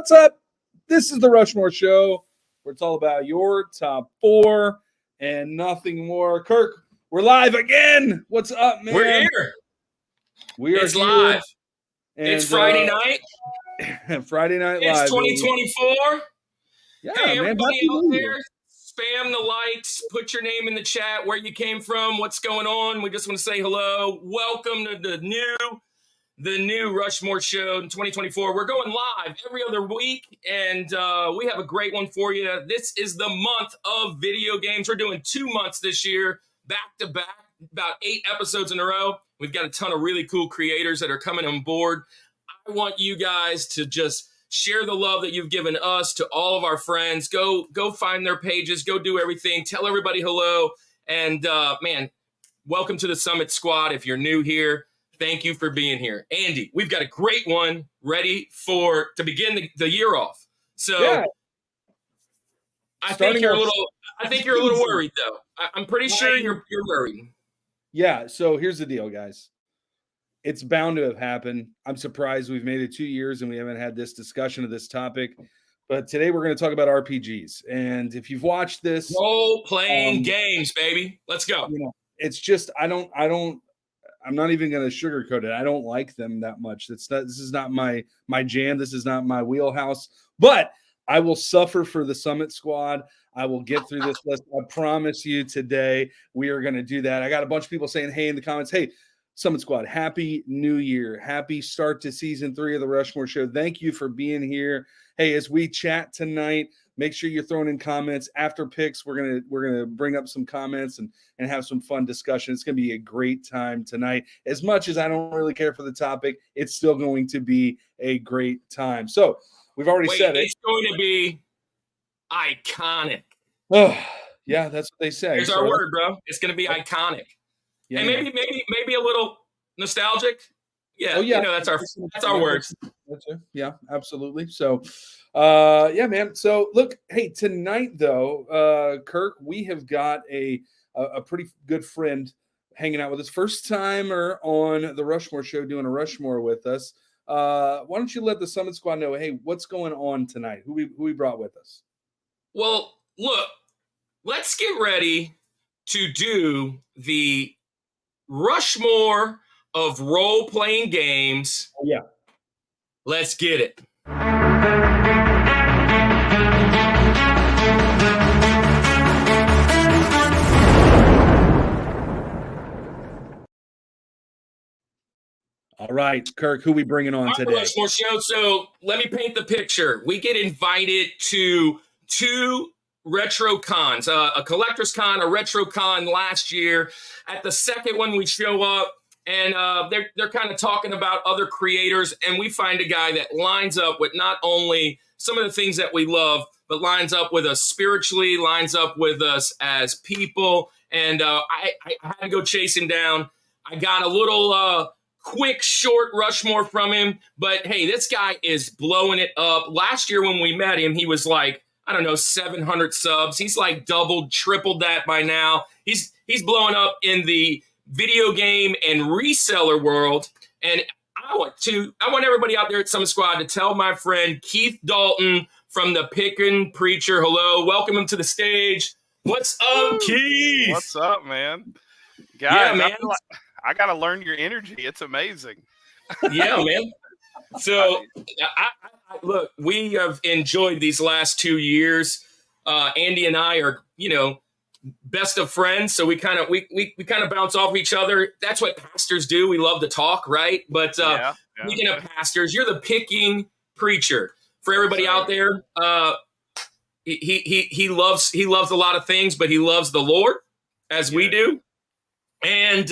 What's up? This is the Rushmore Show, where it's all about your top 4 and nothing more. Kirk, we're live again. What's up, man? We're here. It's here. live. And, it's Friday night. Friday Night Live. It's 2024. Yeah, hey, man, everybody out there, spam the likes, put your name in the chat, where you came from, what's going on. We just want to say hello. Welcome to the new Rushmore Show in 2024. We're going live every other week, and we have a great one for you. This is the month of video games. We're doing 2 months this year, back to back, about 8 episodes in a row. We've got a ton of really cool creators that are coming on board. I want you guys to just share the love that you've given us to all of our friends. Go find their pages. Go do everything. Tell everybody hello. And, man, welcome to the Summit Squad. If you're new here, thank you for being here. Andy, we've got a great one ready to begin the year off. So yeah. I think you're a little worried, though. I'm pretty sure you're worried. Yeah, so here's the deal, guys. It's bound to have happened. I'm surprised we've made it 2 years and we haven't had this discussion of this topic. But today we're going to talk about RPGs. And if you've watched this, role-playing games, baby. Let's go. It's just I'm not even going to sugarcoat it. I don't like them that much. This is not my jam. This is not my wheelhouse. But I will suffer for the Summit Squad. I will get through this list. I promise you today we are going to do that. I got a bunch of people saying, hey, in the comments, hey, Summit Squad, happy new year. Happy start to season 3 of the Rushmore Show. Thank you for being here. Hey, as we chat tonight, make sure you're throwing in comments. After picks, we're gonna bring up some comments and have some fun discussion. It's gonna be a great time tonight. As much as I don't really care for the topic, it's still going to be a great time. So we've already said it. It's going to be iconic. Oh, yeah, that's what they say. Here's our word, bro. It's gonna be iconic. Yeah, and maybe a little nostalgic. Yeah, oh, yeah. That's our words. Yeah, absolutely. So, yeah, man. So, look, hey, tonight though, Kirk, we have got a pretty good friend hanging out with us. First timer on the Rushmore Show, doing a Rushmore with us. Why don't you let the Summit Squad know? Hey, what's going on tonight? Who we brought with us? Well, look, let's get ready to do the Rushmore of role-playing games. Oh, yeah. Let's get it. All right, Kirk, who we bringing on today? Rushmore Show. So let me paint the picture. We get invited to 2 retro cons, a collector's con, a retro con last year. At the second one, we show up and they're kind of talking about other creators, and we find a guy that lines up with not only some of the things that we love, but lines up with us spiritually, lines up with us as people. And I had to go chase him down. I got a little quick, short Rushmore from him, but hey, this guy is blowing it up. Last year when we met him, he was like, I don't know, 700 subs. He's like doubled, tripled that by now. He's blowing up in the video game and reseller world. And I want everybody out there at Summit Squad to tell my friend Keith Dalton from the Pickin' Preacher hello. Welcome him to the stage. What's up, Keith? What's up, man? Guys, yeah, man. I got to learn your energy. It's amazing. Yeah, man. So, look, we have enjoyed these last 2 years. Andy and I are, best of friends. So we kind of bounce off each other. That's what pastors do. We love to talk, right? But speaking of pastors, you're the Pickin' Preacher. For everybody out there, he loves a lot of things, but he loves the Lord as we do. And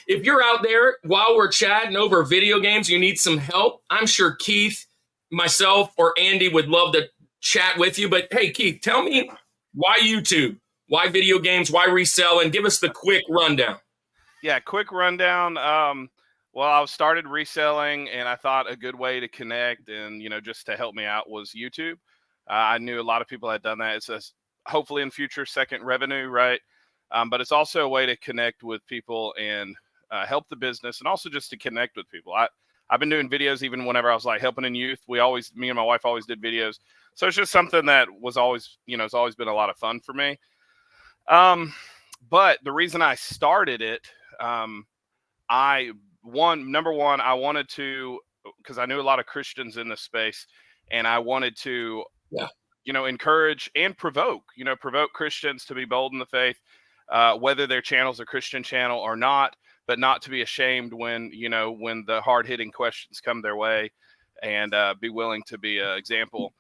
if you're out there while we're chatting over video games, you need some help, I'm sure Keith, myself, or Andy would love to chat with you. But hey, Keith, tell me why YouTube? Why video games? Why resell? And give us the quick rundown. Yeah, quick rundown. Well, I started reselling, and I thought a good way to connect and, just to help me out was YouTube. I knew a lot of people had done that. It's a, hopefully in future second revenue, right? But it's also a way to connect with people and help the business, and also just to connect with people. I've been doing videos even whenever I was like helping in youth. Me and my wife always did videos. So it's just something that was always, it's always been a lot of fun for me. But the reason I started it, number one, I wanted to, because I knew a lot of Christians in this space, and I wanted to, encourage and provoke Christians to be bold in the faith, whether their channel's a Christian channel or not, but not to be ashamed when the hard hitting questions come their way, and be willing to be an example.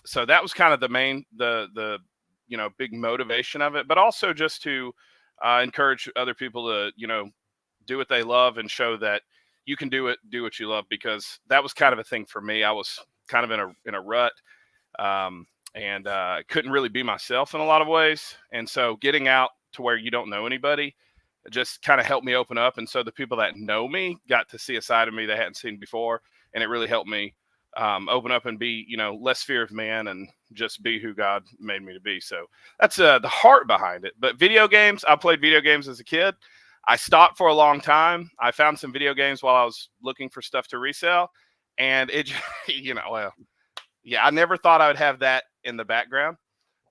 So that was kind of the big motivation of it, but also just to encourage other people to, do what they love and show that you can do what you love, because that was kind of a thing for me. I was kind of in a rut, and couldn't really be myself in a lot of ways. And so getting out to where you don't know anybody just kind of helped me open up. And so the people that know me got to see a side of me they hadn't seen before. And it really helped me open up and be, less fear of man and just be who God made me to be. So that's the heart behind it. But video games, I played video games as a kid. I stopped for a long time. I found some video games while I was looking for stuff to resell. And it, I never thought I would have that in the background.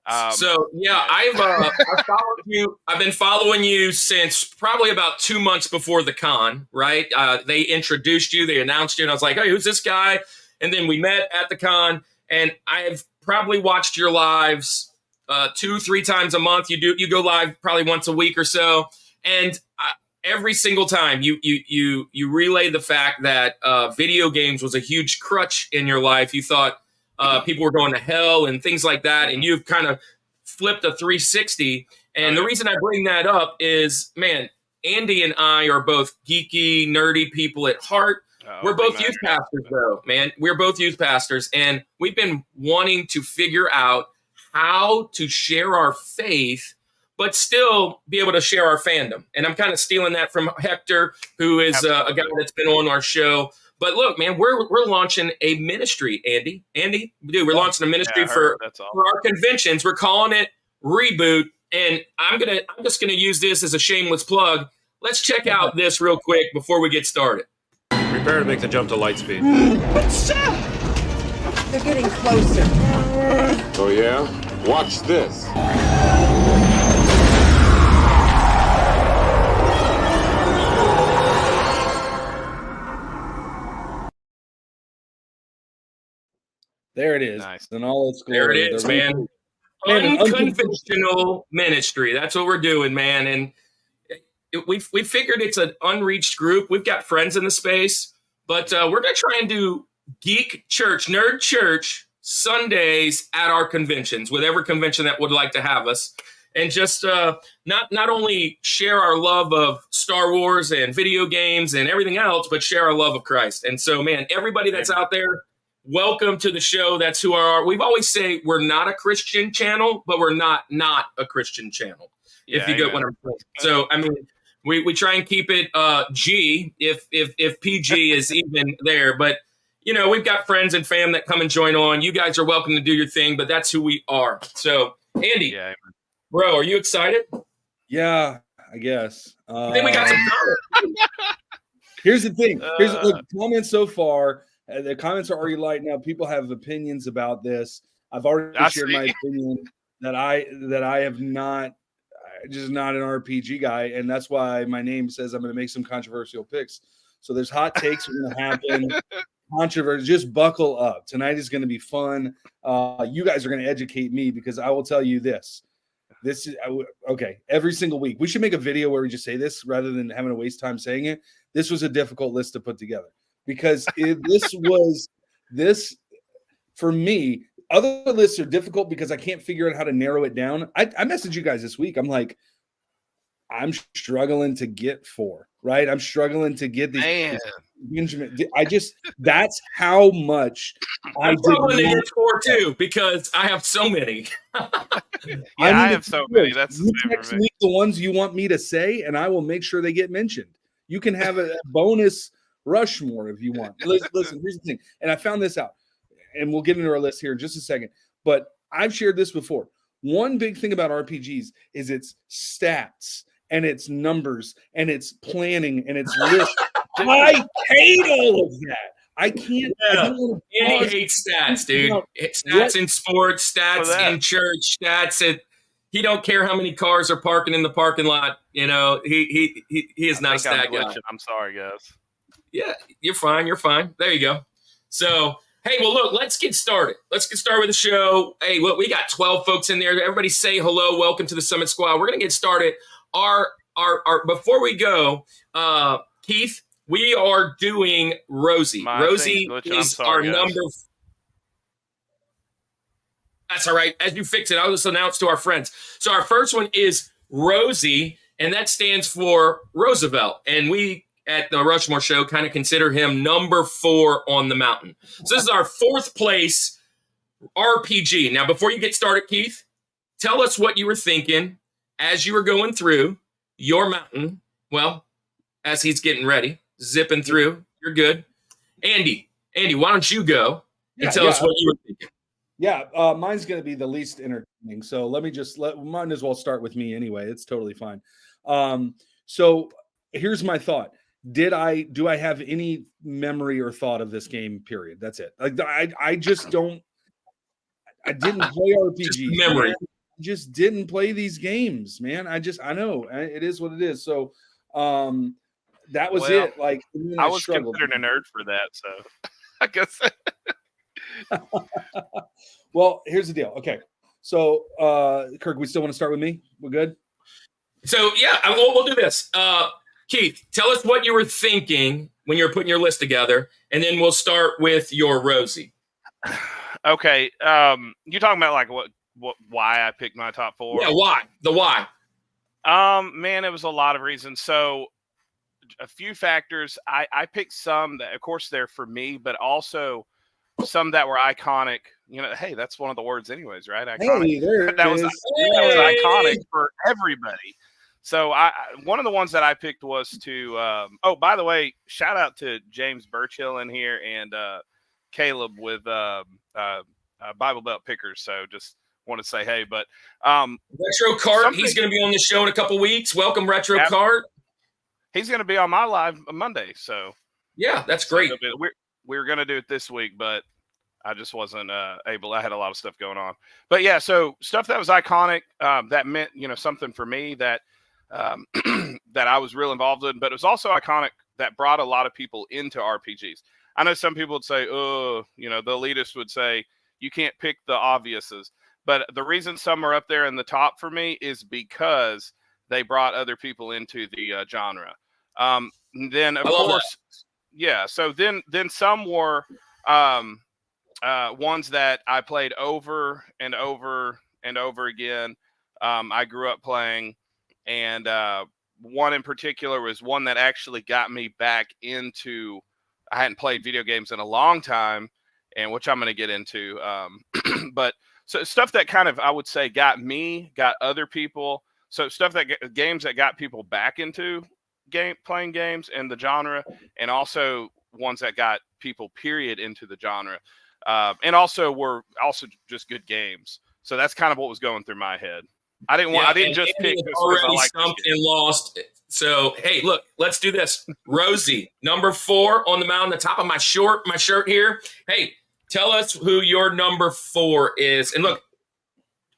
I've followed you. I've been following you since probably about 2 months before the con, right? They introduced you, they announced you, and I was like, hey, who's this guy? And then we met at the con, and I've probably watched your lives 2-3 times a month. You go live probably once a week or so, and every single time you relay the fact that video games was a huge crutch in your life. You thought people were going to hell and things like that, and you've kind of flipped a 360. And the reason I bring that up is, man, Andy and I are both geeky, nerdy people at heart. We're both youth pastors, though, man. We're both youth pastors, and we've been wanting to figure out how to share our faith, but still be able to share our fandom. And I'm kind of stealing that from Hector, who is a guy that's been on our show. But look, man, we're launching a ministry, Andy. Dude, we're launching a ministry for our conventions. We're calling it Reboot, and I'm just gonna use this as a shameless plug. Let's check out this real quick before we get started. Prepare to make the jump to light speed. They're getting closer. Oh yeah? Watch this. There it is. Nice. In all its glory. There it is, man. Unconventional ministry. That's what we're doing, man. And we figured it's an unreached group. We've got friends in the space, but we're going to try and do geek church, nerd church Sundays at our conventions, whatever convention that would like to have us. And just not only share our love of Star Wars and video games and everything else, but share our love of Christ. And so, man, everybody that's out there, welcome to the show. That's who we've always say we're not a Christian channel, but we're not a Christian channel. If you get what I'm saying. So, I mean, we try and keep it G if PG is even there. But, we've got friends and fam that come and join on. You guys are welcome to do your thing, but that's who we are. So, Andy, bro, are you excited? Yeah, I guess. I think we got some comments. Here's the thing. Look, comments so far. The comments are already lighting up. People have opinions about this. I've already shared my opinion that I have not, just not an RPG guy, and that's why my name says I'm going to make some controversial picks. So there's hot takes are going to happen. Controversy. Just buckle up. Tonight is going to be fun. You guys are going to educate me, because I will tell you this. This is okay. Every single week, we should make a video where we just say this rather than having to waste time saying it. This was a difficult list to put together. Because this for me, other lists are difficult because I can't figure out how to narrow it down. I messaged you guys this week. I'm like, I'm struggling to get 4, right? I'm struggling to get these. Benjamin, that's how much I'm struggling to get 4 too, because I have so many. I have so many. That's you text me the ones you want me to say, and I will make sure they get mentioned. You can have a bonus Rushmore if you want. Listen, here's the thing. And I found this out, and we'll get into our list here in just a second. But I've shared this before. One big thing about RPGs is its stats and its numbers and its planning and its list. I hate all of that. I can't. Yeah. I don't want to Andy pause. hates stats, dude. What? Stats in sports, stats that? in church, stats at. He don't care how many cars are parking in the parking lot. You know, he is not a stat guy. I'm sorry, guys. Yeah, you're fine. You're fine. There you go. So, hey, well, look, let's get started. Let's get started with the show. Hey, look, we got 12 folks in there. Everybody say hello. Welcome to the Summit Squad. We're going to get started. Our before we go, Keith, we are doing Rosie. Rosie is our number. That's all right. As you fix it, I'll just announce to our friends. So our first one is Rosie, and that stands for Roosevelt. And we at the Rushmore Show kind of consider him number 4 on the mountain. So this is our 4th place RPG. Now, before you get started, Keith, tell us what you were thinking as you were going through your mountain. Well, as he's getting ready, zipping through. You're good. Andy, why don't you go and tell us what you were thinking? Yeah, mine's going to be the least entertaining. So let me might as well start with me anyway. It's totally fine. So here's my thought. Do I have any memory or thought of this game, period? That's it. Like I just don't. I didn't play RPGs. Just memory. Man. I just didn't play these games, man. I know it is what it is. So that was it. Like I was considered a nerd for that, so I guess. Well, here's the deal. Okay, so Kirk, we still want to start with me? We're good. So yeah, we'll do this. Keith, tell us what you were thinking when you were putting your list together, and then we'll start with your Rosie. Okay, you talking about like what why I picked my top 4? Yeah, why? The why? Man, it was a lot of reasons. So a few factors. I picked some that, of course, they're for me, but also some that were iconic. You know, hey, that's one of the words, anyways, right? Iconic. Hey, there that was iconic for everybody. So one of the ones that I picked was to. Oh, by the way, shout out to James Burchill in here and Caleb with Bible Belt Pickers. So just want to say hey, but Retro Cart, he's going to be on the show in a couple weeks. Welcome, Retro Cart. He's going to be on my live Monday. So yeah, that's great. We were going to do it this week, but I just wasn't able. I had a lot of stuff going on. But yeah, so stuff that was iconic, that meant, something for me that that I was real involved in, but it was also iconic that brought a lot of people into RPGs. I know some people would say, oh, the elitist would say, you can't pick the obviouses. But the reason some are up there in the top for me is because they brought other people into the genre. Then, of course, yeah. So then some were ones that I played over and over and over again. I grew up playing, and one in particular was one that actually got me back into. I hadn't played video games in a long time, and which I'm going to get into. But so stuff that kind of, I would say, got other people. So games that got people back into playing games in the genre, and also ones that got people period into the genre, and also were also just good games. So that's kind of what was going through my head. I didn't just pick this because I like stumped and lost. So hey, look, let's do this. Rosie, number 4 on the mountain, the top of my shirt here. Hey, tell us who your number 4 is. And look,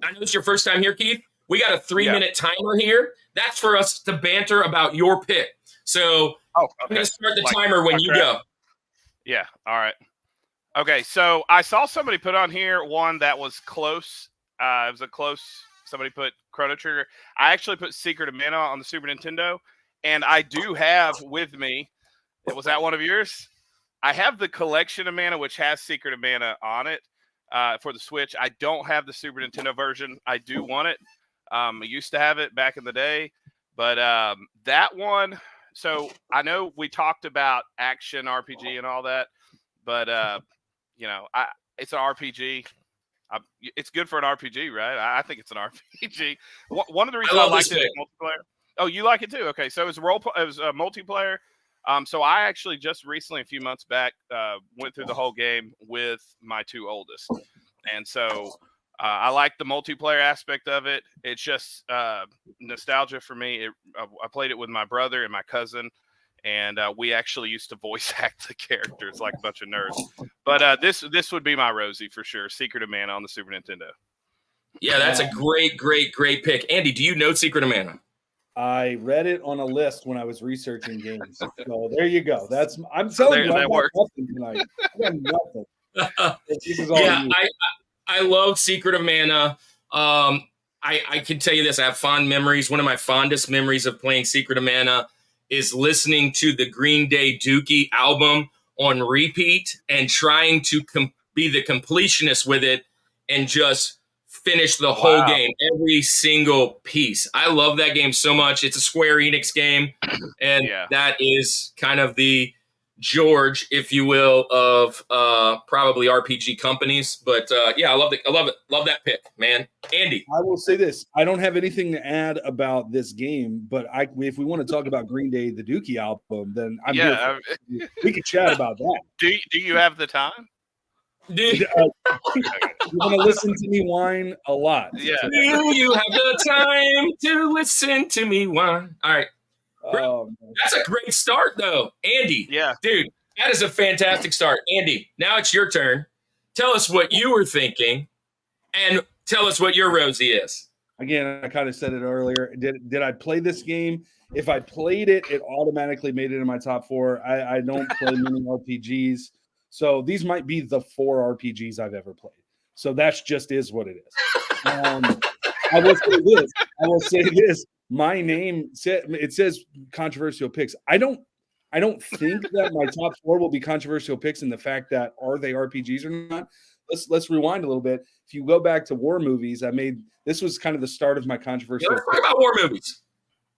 I know it's your first time here, Keith. We got a 3-minute timer here. That's for us to banter about your pick. So I'm going to start the timer when you go. Yeah. All right. Okay. So I saw somebody put on here one that was close. It was a close. Somebody put Chrono Trigger. I actually put Secret of Mana on the Super Nintendo, and I do have with me. Was that one of yours? I have the Collection of Mana, which has Secret of Mana on it for the Switch. I don't have the Super Nintendo version. I do want it. I used to have it back in the day, but that one. So I know we talked about action RPG and all that, but it's an RPG. It's good for an RPG, right? I think it's an RPG. One of the reasons I liked it multiplayer. Oh, you like it too? Okay, so it was a multiplayer. So I actually just recently, a few months back, went through the whole game with my 2 oldest, and so I like the multiplayer aspect of it. It's just nostalgia for me. I played it with my brother and my cousin, and we actually used to voice act the characters like a bunch of nerds. But this would be my Rosie for sure. Secret of Mana on the Super Nintendo. Yeah, that's a great pick. Andy, do you know Secret of Mana? I read it on a list when I was researching games. So there you go. I'm telling you, I got nothing tonight. I got nothing. This is all you. I love Secret of Mana. I can tell you this. I have fond memories. One of my fondest memories of playing Secret of Mana is listening to the Green Day Dookie album on repeat and trying to be the completionist with it and just finish the whole game, every single piece. I love that game so much. It's a Square Enix game, and that is kind of the George, if you will, of probably RPG companies. But I love it. Love that pick, man. Andy, I will say this: I don't have anything to add about this game, but if we want to talk about Green Day, the Dookie album, then we could chat about that. Do you have the time? Dude, you're gonna listen to me whine a lot. Yeah. Do you have the time to listen to me whine? All right. That's a great start, though. Andy. Yeah. Dude, that is a fantastic start. Andy, now it's your turn. Tell us what you were thinking and tell us what your Rosie is. Again, I kind of said it earlier. Did I play this game? If I played it, it automatically made it in my top 4. I don't play many RPGs. So these might be the 4 RPGs I've ever played. So that's just is what it is. I will say this. My name says controversial picks. I don't think that my top 4 will be controversial picks in the fact that are they RPGs or not. Let's rewind a little bit. If you go back to war movies, this was kind of the start of my controversial. Let's talk about war movies.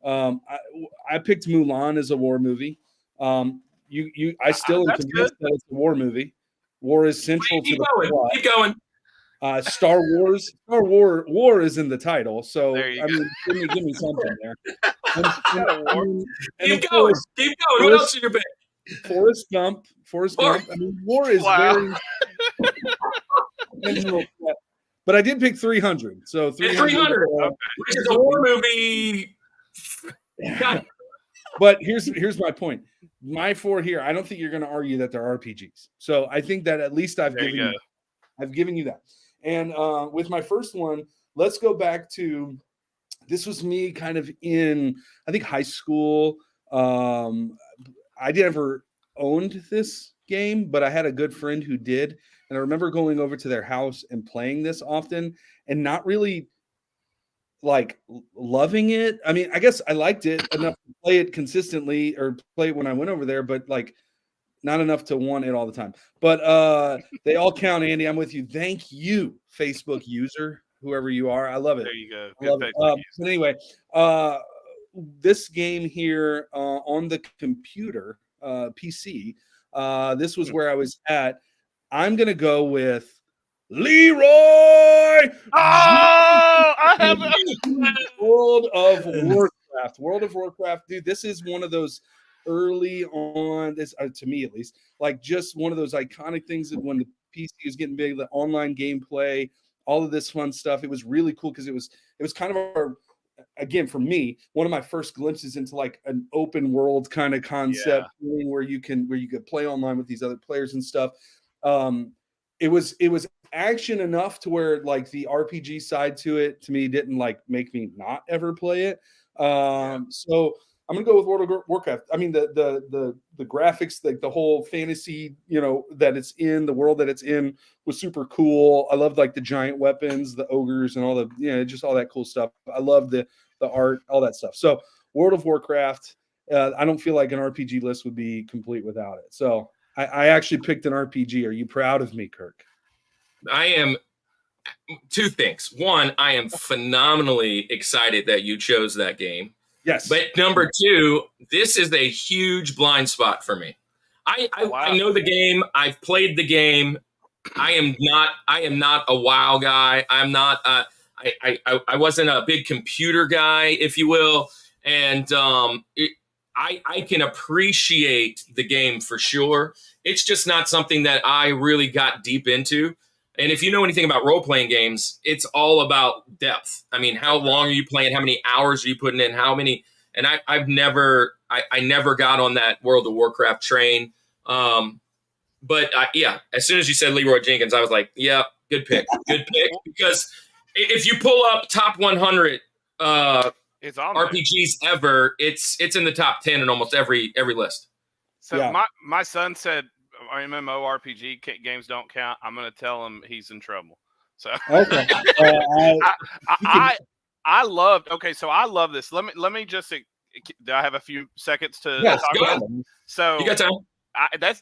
I picked Mulan as a war movie. I still am convinced that it's a war movie. War is central to the plot. Keep going. Star Wars. War is in the title. So I mean, give me something there. Keep going. What else is your pick? Forrest Gump. I mean, war is very. But I did pick 300. So 300, which is a war movie. But here's my point. My 4 here, I don't think you're going to argue that they're RPGs. So I think that at least I've given you that. And with my first one, let's go back to this was me kind of in I think high school. I never owned this game, but I had a good friend who did, and I remember going over to their house and playing this often, and not really like loving it. I mean, I guess I liked it enough to play it consistently or play it when I went over there, but like not enough to want it all the time. But they all count, Andy. I'm with you. Thank you, Facebook user, whoever you are. I love it. There you go. Good but anyway, this game here on the computer, PC, this was where I was at. I'm going to go with Leroy. Oh, I have World of Warcraft. World of Warcraft, dude. This is one of those early on. This, to me at least, like just one of those iconic things that when the PC was getting big, the online gameplay, all of this fun stuff. It was really cool because it was kind of again for me one of my first glimpses into like an open world kind of concept where you could play online with these other players and stuff. It was action enough to where like the RPG side to it to me didn't like make me not ever play it. So I'm gonna go with World of Warcraft. I mean the graphics, like the whole fantasy, that it's in, the world that it's in was super cool. I loved like the giant weapons, the ogres, and all the just all that cool stuff. I love the art, all that stuff. So World of Warcraft. I don't feel like an RPG list would be complete without it. So I actually picked an RPG. Are you proud of me, Kirk? I am. Two things. One, I am phenomenally excited that you chose that game. Yes. But number two, this is a huge blind spot for me. I know the game. I've played the game. I am not a WoW guy. I'm not. I wasn't a big computer guy, if you will, and I can appreciate the game for sure. It's just not something that I really got deep into. And if you know anything about role-playing games, it's all about depth. I mean, how long are you playing? How many hours are you putting in? How many and I never got on that World of Warcraft train. But as soon as you said Leroy Jenkins, I was like, yeah, good pick, because if you pull up top 100 It's on RPGs ever, it's in the top 10 in almost every list. So my son said MMORPG games don't count. I'm going to tell him he's in trouble. So okay, I loved. Okay, so I love this. Let me just. Do I have a few seconds to talk about? So you got time.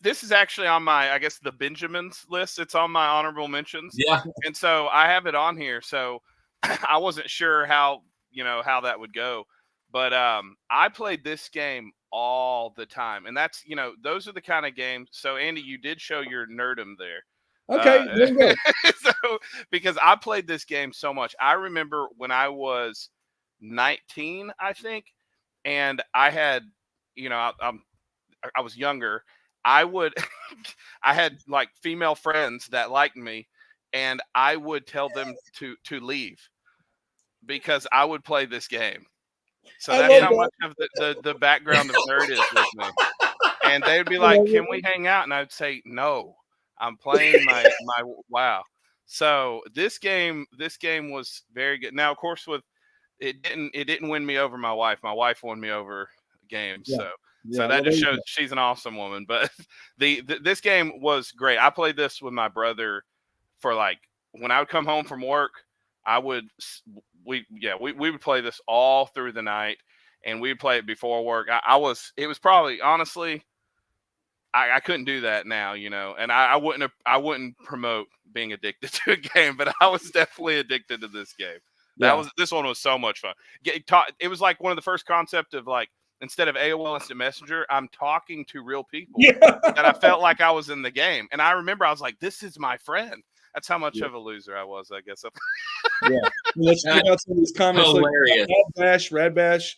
This is actually on my, I guess, the Benjamins list. It's on my honorable mentions. Yeah. And so I have it on here. So I wasn't sure how that would go, but I played this game all the time, and that's those are the kind of games. So Andy, you did show your nerdum there. Okay, there you go. So because I played this game so much, I remember when I was 19, I think, and I had I was younger. I had like female friends that liked me, and I would tell them to leave because I would play this game. So that's how much of the background of nerd is with me. And they would be like, "Can we hang out?" And I'd say, "No, I'm playing my WoW." So this game was very good. Now, of course, it didn't win me over my wife. My wife won me over games. Yeah. So that just shows she's an awesome woman. But this game was great. I played this with my brother for like when I would come home from work. We would play this all through the night, and we'd play it before work. It was probably honestly, I couldn't do that now, and I wouldn't promote being addicted to a game, but I was definitely addicted to this game. This one was so much fun. It was like one of the first concept of like, instead of AOL Instant Messenger, I'm talking to real people that I felt like I was in the game. And I remember I was like, this is my friend. That's how much of a loser I was, I guess. Let's check out some of these comments. Hilarious. Like, Rad Bash,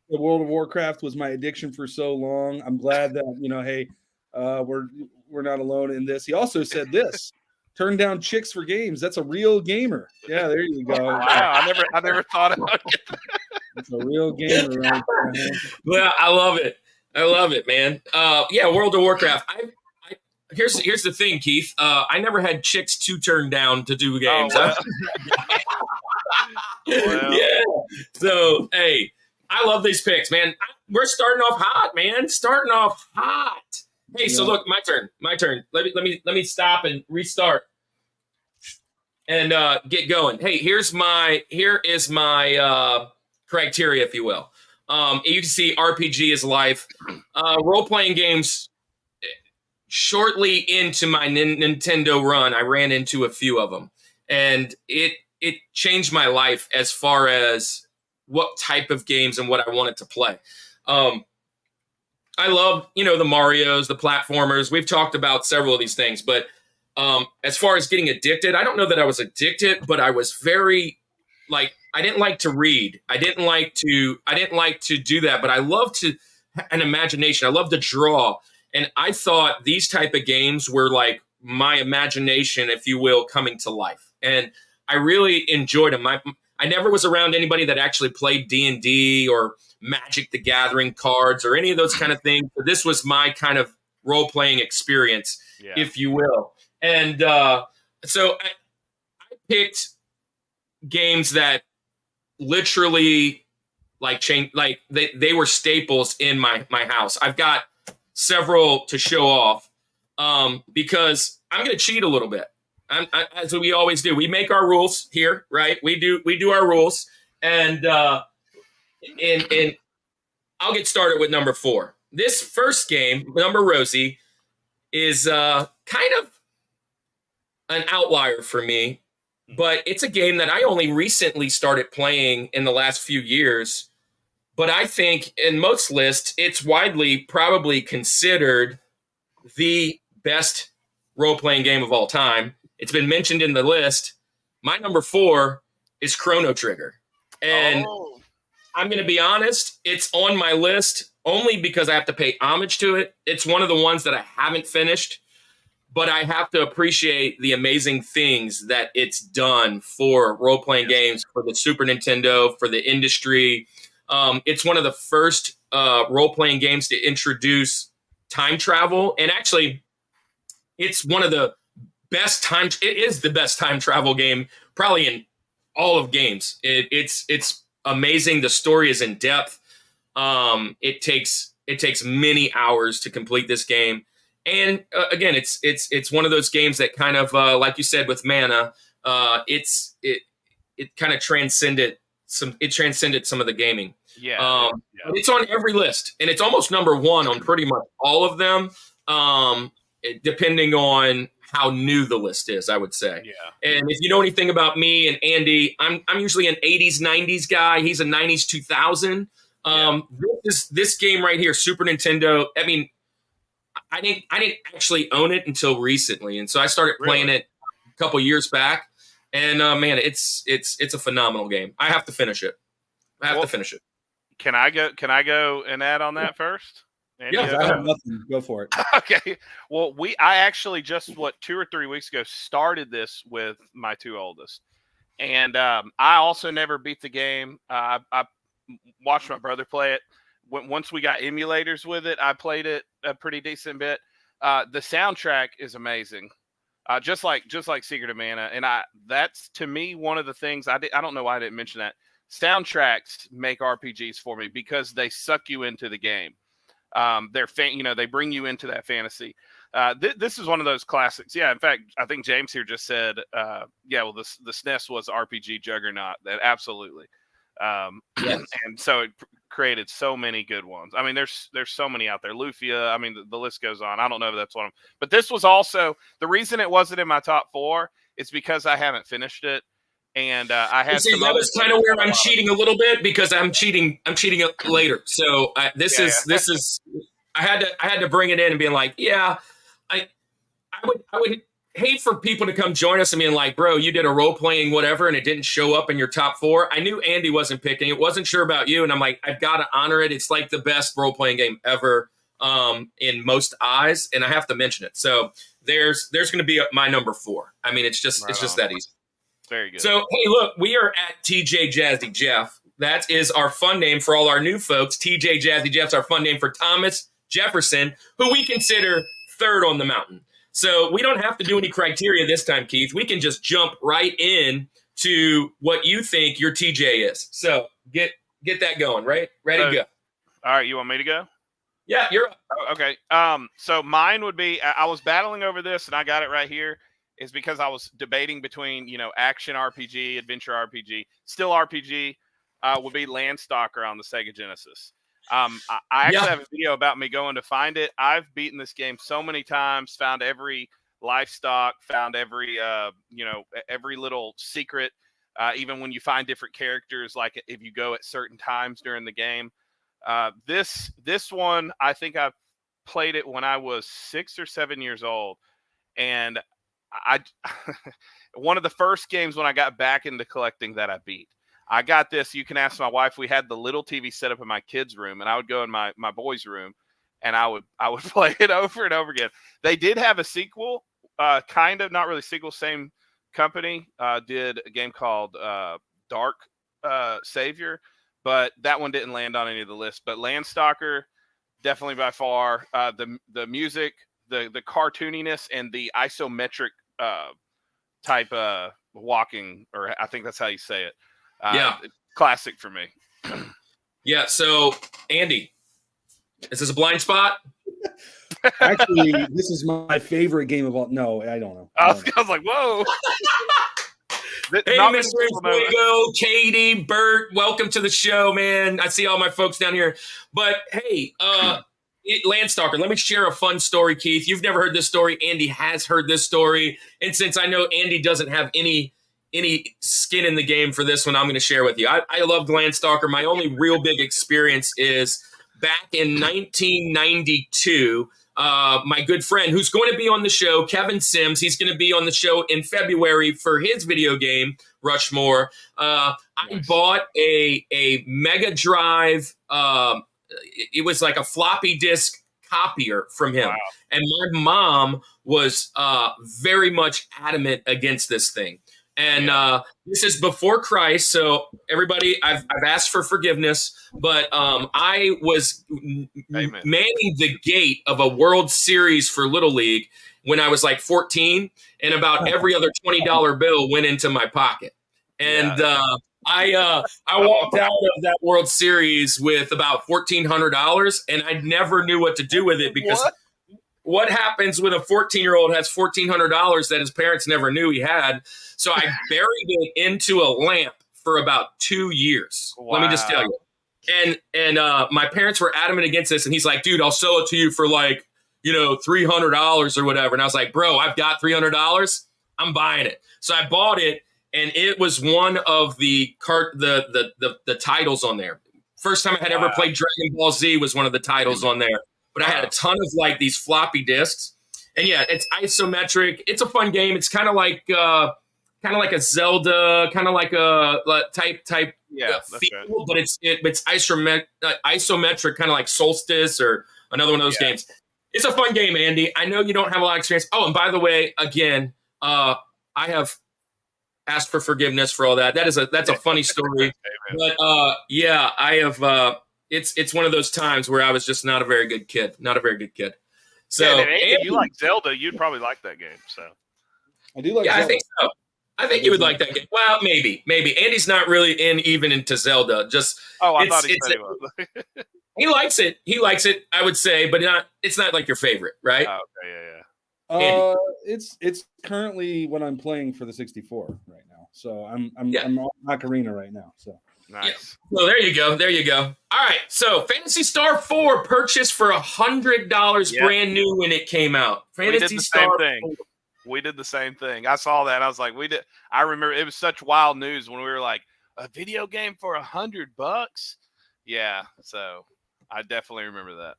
the World of Warcraft was my addiction for so long. I'm glad that, hey, we're not alone in this. He also said this. Turn down chicks for games. That's a real gamer. Yeah, there you go. Wow, I never thought about it. It's a real gamer, right? Well, I love it, man. World of Warcraft. Here's the thing, Keith. I never had chicks to turn down to do games. Oh, well. Yeah. So, hey, I love these picks, man. We're starting off hot, man. Starting off hot. Hey, so look, my turn. Let me stop and restart and get going. Hey, here is my criteria, if you will. You can see RPG is life. Role-playing games. Shortly into my Nintendo run, I ran into a few of them, and it changed my life as far as what type of games and what I wanted to play. I love, the Marios, the platformers. We've talked about several of these things, but as far as getting addicted, I don't know that I was addicted, but I was very I didn't like to read. I didn't like to do that, but I love an imagination. I love to draw. And I thought these type of games were like my imagination, if you will, coming to life. And I really enjoyed them. I never was around anybody that actually played D&D or Magic the Gathering cards or any of those kind of things. But this was my kind of role-playing experience, if you will. And so I picked games that literally changed, they were staples in my house. I've got several to show off because I'm going to cheat a little bit. As we always do. We make our rules here, right? We do our rules, and I'll get started with number 4. This first game, number Rosie, is kind of an outlier for me, but it's a game that I only recently started playing in the last few years. But I think in most lists, it's widely probably considered the best role-playing game of all time. It's been mentioned in the list. My number 4 is Chrono Trigger. And I'm going to be honest, it's on my list only because I have to pay homage to it. It's one of the ones that I haven't finished, but I have to appreciate the amazing things that it's done for role-playing games, for the Super Nintendo, for the industry. It's one of the first role-playing games to introduce time travel, and actually, it's one of the best time. It is the best time travel game, probably in all of games. It's amazing. The story is in depth. It takes many hours to complete this game, and again, it's one of those games that kind of like you said with Mana, it kind of transcended some of the gaming. Yeah. It's on every list, and it's almost number one on pretty much all of them, depending on how new the list is, I would say. Yeah. And if you know anything about me and Andy, I'm usually an 80s, 90s guy. He's a 90s, 2000. This game right here, Super Nintendo. I mean, I didn't actually own it until recently, and so I started playing it a couple years back. And man, it's a phenomenal game. I have to finish it. Can I go and add on that first? Yeah, I have nothing. Go for it. Okay. Well, I actually just 2 or 3 weeks ago started this with my 2 oldest, and I also never beat the game. I watched my brother play it. Once we got emulators with it, I played it a pretty decent bit. The soundtrack is amazing, just like Secret of Mana, and that's to me one of the things I don't know why I didn't mention that. Soundtracks make RPGs for me because they suck you into the game. They bring you into that fantasy. This is one of those classics. Yeah, in fact, I think James here just said, the SNES was RPG juggernaut. That absolutely. Yes. And so it created so many good ones. I mean, there's so many out there. Lufia. I mean, the list goes on. I don't know if that's one of them, but this was also the reason it wasn't in my top 4 is because I haven't finished it. And I had that was kind of where I'm cheating a little bit because I'm cheating later. So this is I had to bring it in and being like, yeah, I would hate for people to come join us and being like, bro, you did a role playing whatever and it didn't show up in your top 4. I knew Andy wasn't picking it, wasn't sure about you, and I'm like, I've got to honor it. It's like the best role playing game ever in most eyes, and I have to mention it. So there's going to be my number 4. I mean, it's just that easy. Very good. So, hey, look, we are at TJ Jazzy Jeff. That is our fun name for all our new folks. TJ Jazzy Jeff's our fun name for Thomas Jefferson, who we consider third on the mountain. So we don't have to do any criteria this time, Keith. We can just jump right in to what you think your TJ is. So get that going, right? Ready to go. All right, you want me to go? Yeah, you're up. Okay. So mine would be, I was battling over this, and I got it right here. Is because I was debating between, action RPG, adventure RPG, still RPG, would be Landstalker on the Sega Genesis. I actually have a video about me going to find it. I've beaten this game so many times, found every livestock, found every, every little secret, even when you find different characters, like if you go at certain times during the game. This one, I think I played it when I was 6 or 7 years old, and one of the first games when I got back into collecting that I beat. I got this. You can ask my wife. We had the little TV set up in my kids' room, and I would go in my boys' room, and I would play it over and over again. They did have a sequel, kind of, not really sequel. Same company did a game called Dark Savior, but that one didn't land on any of the lists. But Landstalker, definitely by far the music. The cartooniness and the isometric type walking, or I think that's how you say it. Classic for me. Yeah. So, Andy, is this a blind spot? Actually, this is my favorite game of all. No, I don't know. I was like, whoa. Hey, Mr. Fuego, Katie, Bert, welcome to the show, man. I see all my folks down here. But hey, Landstalker, let me share a fun story, Keith. You've never heard this story. Andy has heard this story. And since I know Andy doesn't have any skin in the game for this one, I'm going to share with you. I loved Landstalker. My only real big experience is back in 1992. My good friend who's going to be on the show, Kevin Sims, he's going to be on the show in February for his video game, Rushmore. I bought a Mega Drive. It was like a floppy disk copier from him. Wow. And my mom was very much adamant against this thing. And this is before Christ, so everybody, I've asked for forgiveness, but I was manning the gate of a World Series for Little League when I was like 14, and about every other $20 bill went into my pocket. And I walked out of that World Series with about $1,400, and I never knew what to do with it because what happens when a 14-year-old has $1,400 that his parents never knew he had? So I buried it into a lamp for about 2 years. Wow. Let me just tell you. And my parents were adamant against this, and he's like, dude, I'll sell it to you for like, $300 or whatever. And I was like, bro, I've got $300. I'm buying it. So I bought it, and it was one of the titles on there. First time I had ever played Dragon Ball Z was one of the titles on there. But I had a ton of like these floppy disks, and it's isometric. It's a fun game. It's kind of like a Zelda, kind of like a type feel, but it's isometric, kind of like Solstice or another one of those games. It's a fun game, Andy. I know you don't have a lot of experience. Oh, and by the way, again, I have asked for forgiveness for all that. That's a funny story, but I have. It's one of those times where I was just not a very good kid. So, if you like Zelda, you'd probably like that game. So, I do like. Zelda. I think so. I think you would like that game. Well, maybe. Andy's not really even into Zelda. Just I thought he said he was. He likes it. I would say, but it's not like your favorite, right? Oh, okay, yeah. It's currently what I'm playing for the 64 right now. So I'm on Ocarina right now. So. Nice. Yeah. Well, there you go. All right. So Phantasy Star 4 purchased for $100 brand new when it came out. Phantasy Star 4. We did the same thing. I saw that. I was like, I remember it was such wild news when we were like, a video game for $100. Yeah. So I definitely remember that.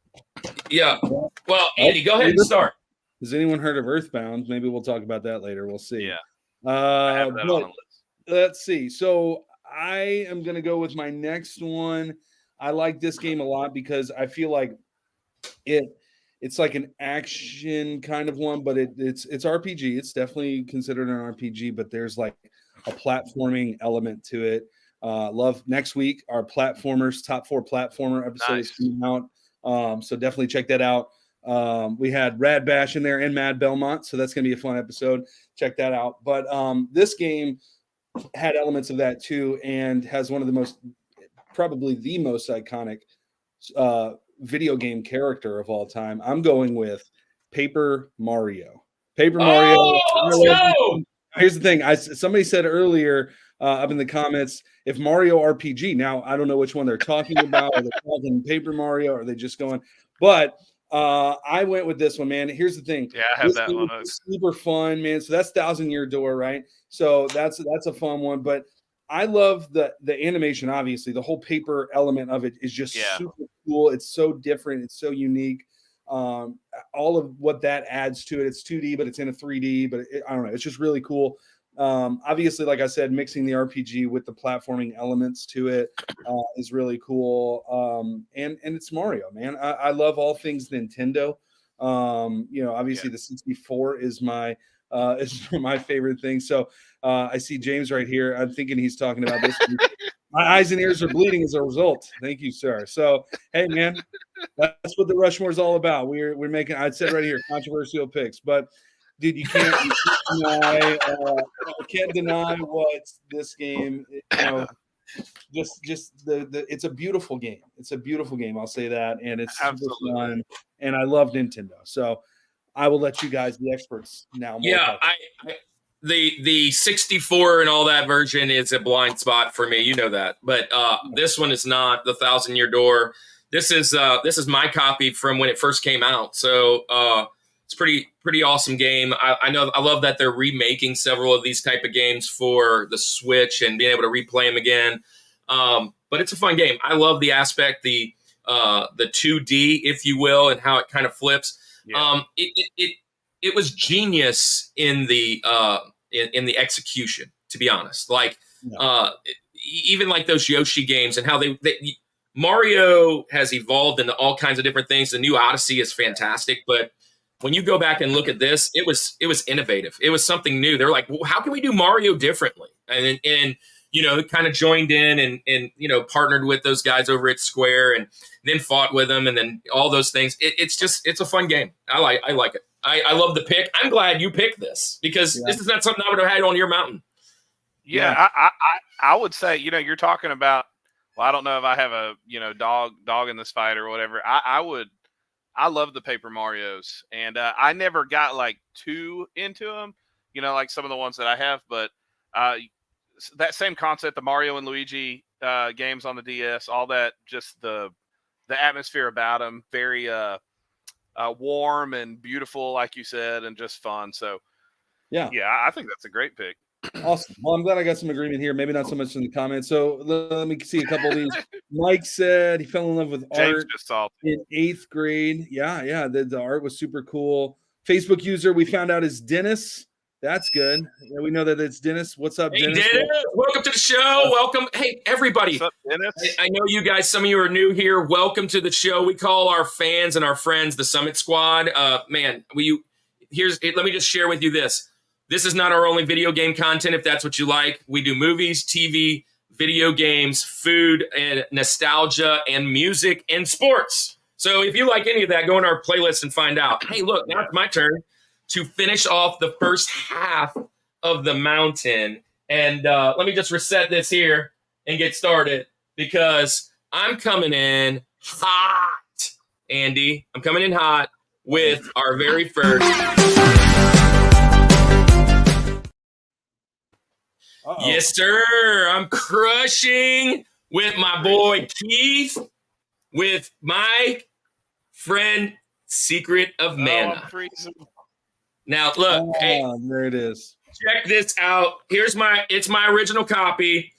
Yeah. Well, Andy, go ahead and start. Has anyone heard of Earthbound? Maybe we'll talk about that later. We'll see. Yeah. I have that on the list. Let's see. So I am going to go with my next one. I like this game a lot because I feel like it's like an action kind of one, but it's RPG. It's definitely considered an RPG, but there's like a platforming element to it. Love next week, our platformers, top 4 platformer episode is coming out. So definitely check that out. We had Rad Bash in there and Mad Belmont. So that's going to be a fun episode. Check that out. But this game had elements of that too, and has one of the probably the most iconic video game character of all time. I'm going with Paper Mario. Mario. Here's the thing. Somebody said earlier up in the comments, if Mario RPG. Now I don't know which one they're talking about. Are they talking Paper Mario? Or are they just going? But I went with this one, man. Here's the thing. Yeah, I have that one. Super fun, man. So that's Thousand Year Door, right? So that's a fun one. But I love the animation. Obviously, the whole paper element of it is just super cool. It's so different. It's so unique. All of what that adds to it. It's 2D, but it's in a 3D. But I don't know. It's just really cool. Obviously, like I said, mixing the RPG with the platforming elements to it is really cool. And it's Mario, man. I love all things Nintendo. Obviously the 64 is my favorite thing. So I see James right here. I'm thinking he's talking about this. My eyes and ears are bleeding as a result. Thank you, sir. So, hey, man, that's what the Rushmore is all about. We're making, I'd said right here, controversial picks, but dude, you can't deny what this game, just the it's a beautiful game. It's a beautiful game. I'll say that. And it's super fun. And I love Nintendo. So I will let you guys, the experts, now. The 64 and all that version is a blind spot for me. You know that. But this one is not. The 1,000 Year Door. This is my copy from when it first came out. So it's pretty awesome game. I love that they're remaking several of these type of games for the Switch and being able to replay them again. But it's a fun game. I love the aspect, the 2D, if you will, and how it kind of flips. Yeah. It was genius in the execution, to be honest. Like even like those Yoshi games and how they Mario has evolved into all kinds of different things. The new Odyssey is fantastic, but when you go back and look at this, it was innovative. It was something new. They're like, well, how can we do Mario differently? And you know, kind of joined in and you know, partnered with those guys over at Square and then fought with them and then all those things. It's a fun game. I like it. I love the pick. I'm glad you picked this because this is not something I would have had on your mountain. Yeah, I would say, you know, you're talking about, well, I don't know if I have a, you know, dog in this fight or whatever. I love the Paper Marios, and I never got like too into them, you know, like some of the ones that I have, but that same concept, the Mario and Luigi games on the DS, all that, just the atmosphere about them, very warm and beautiful, like you said, and just fun. So yeah, I think that's a great pick. Awesome. Well, I'm glad I got some agreement here. Maybe not so much in the comments. So let me see a couple of these. Mike said he fell in love with art in 8th grade. Yeah. The art was super cool. Facebook user we found out is Dennis. That's good. Yeah, we know that it's Dennis. What's up, Dennis? Dennis? Welcome to the show. Welcome. Hey, everybody. What's up, Dennis? I know you guys, some of you are new here. Welcome to the show. We call our fans and our friends the Summit Squad. Man, let me just share with you this. This is not our only video game content, if that's what you like. We do movies, TV, video games, food, and nostalgia, and music, and sports. So if you like any of that, go in our playlist and find out. Hey, look, now it's my turn to finish off the first half of the mountain. And let me just reset this here and get started because I'm coming in hot, Andy. I'm coming in hot with our very first... Yes, sir. I'm crushing with my boy Keith, with my friend Secret of Mana. Now, look, hey, there it is. Check this out. It's my original copy.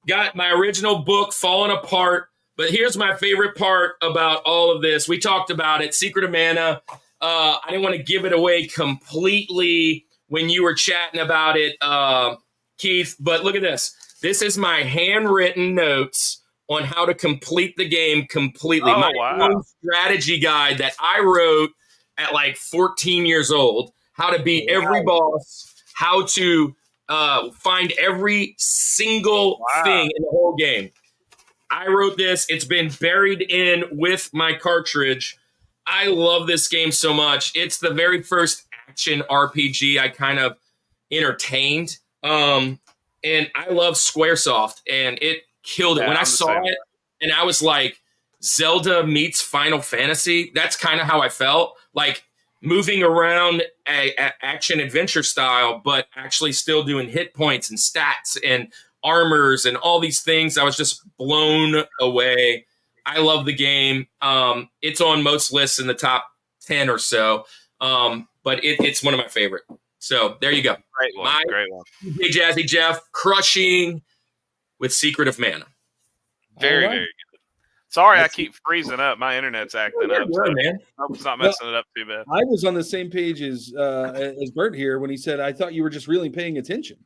Got my original book falling apart, but here's my favorite part about all of this. We talked about it, Secret of Mana. I didn't want to give it away completely when you were chatting about it, Keith, but look at this. This is my handwritten notes on how to complete the game completely. Oh, my wow. own strategy guide that I wrote at like 14 years old, how to beat every boss, how to find every single thing in the whole game. I wrote this. It's been buried in with my cartridge. I love this game so much. It's the very first action RPG I kind of entertained. And I love Squaresoft, and it killed it. When I saw it, and I was like, Zelda meets Final Fantasy. That's kind of how I felt. Like moving around a action adventure style, but actually still doing hit points and stats and armors and all these things. I was just blown away. I love the game. It's on most lists in the top 10 or so. But it's one of my favorite. So there you go. Great one. Great one. Hey, Jazzy Jeff, crushing with Secret of Mana. Very good. Sorry, I keep freezing up. My internet's acting up. So man. I hope it's not messing it up too bad. I was on the same page as Bert here when he said, I thought you were just really paying attention.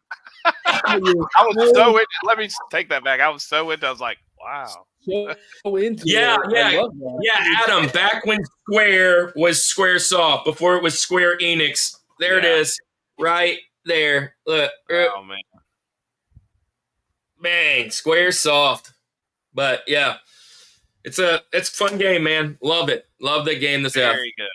I was so into, let me take that back. I was so into, I was like, wow. So into Adam, back when Square was Squaresoft, before it was Square Enix. There it is, right there. Look. Oh, man. Bang, Squaresoft. But, yeah, it's a fun game, man. Love it. Love the game this afternoon. Very good.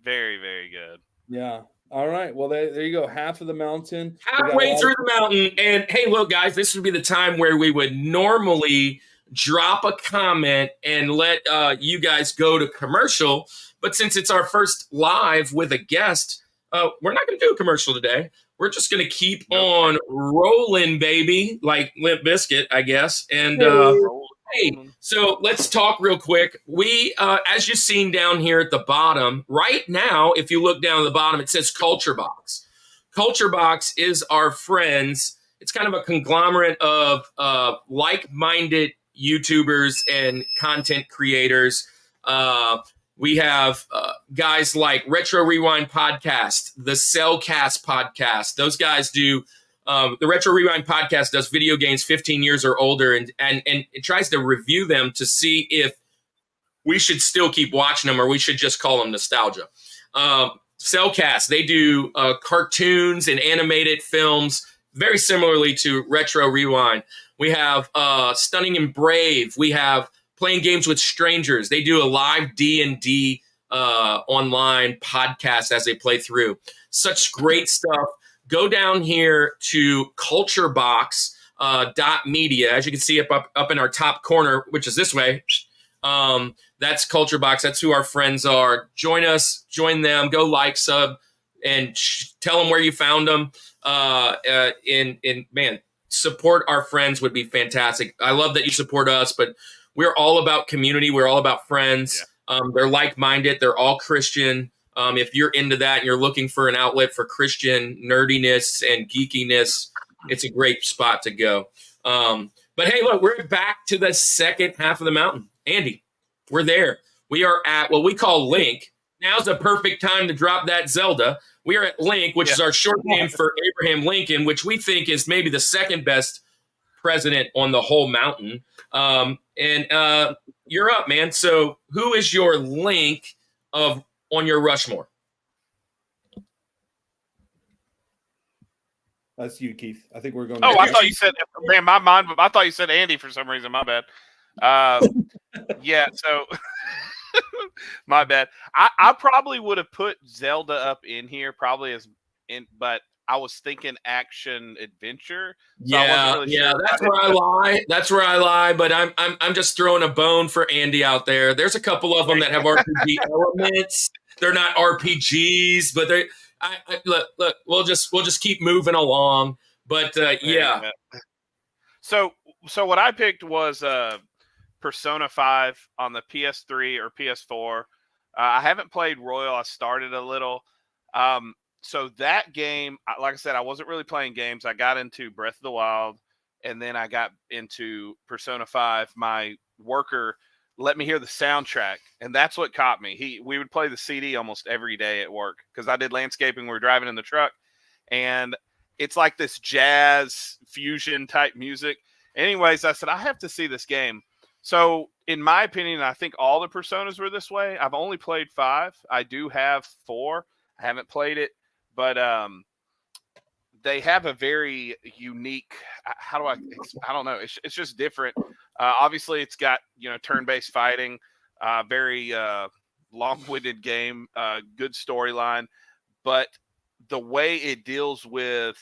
Very, very good. Yeah. All right. Well, there you go. Half of the mountain. Halfway through the mountain. And, hey, look, guys, this would be the time where we would normally drop a comment and let you guys go to commercial. But since it's our first live with a guest, we're not going to do a commercial today. We're just going to keep on rolling, baby, like Limp Bizkit, I guess. And hey, so let's talk real quick. We, as you've seen down here at the bottom, right now, if you look down at the bottom, it says Culture Box. Culture Box is our friends. It's kind of a conglomerate of like-minded YouTubers and content creators. We have guys like Retro Rewind Podcast, the Cellcast Podcast. Those guys do the Retro Rewind Podcast does video games 15 years or older, and it tries to review them to see if we should still keep watching them or we should just call them nostalgia. Cellcast, they do cartoons and animated films very similarly to Retro Rewind. We have Stunning and Brave. We have Playing Games with Strangers. They do a live D&D online podcast as they play through. Such great stuff. Go down here to culturebox.media. As you can see up in our top corner, which is this way. That's Culturebox. That's who our friends are. Join us, join them, go like, sub, and tell them where you found them. Man, support our friends would be fantastic. I love that you support us, but we're all about community. We're all about friends. Yeah. They're like-minded. They're all Christian. If you're into that and you're looking for an outlet for Christian nerdiness and geekiness, it's a great spot to go. But hey, look, we're back to the second half of the mountain. Andy, we're there. We are at what we call Link. Now's the perfect time to drop that Zelda. We are at Link, which is our short name for Abraham Lincoln, which we think is maybe the second best president on the whole mountain. And you're up, man. So who is your Link on your Rushmore? That's you, Keith. I think we're going. Oh, I thought you said, man, my mind. I thought you said Andy for some reason. My bad. Yeah. So, my bad. I probably would have put Zelda up in here, but I was thinking action adventure. So That's where I lie. That's where I lie. But I'm just throwing a bone for Andy out there. There's a couple of them that have RPG elements. They're not RPGs, but they. Look. We'll just keep moving along. But yeah. So what I picked was Persona 5 on the PS3 or PS4. I haven't played Royal. I started a little. So that game, like I said, I wasn't really playing games. I got into Breath of the Wild, and then I got into Persona 5. My worker let me hear the soundtrack, and that's what caught me. We would play the CD almost every day at work because I did landscaping. We were driving in the truck, and it's like this jazz fusion type music. Anyways, I said, I have to see this game. So in my opinion, I think all the Personas were this way. I've only played 5. I do have 4. I haven't played it, but they have a very unique, I don't know. It's just different. Obviously it's got, turn-based fighting, very long-winded game, good storyline, but the way it deals with,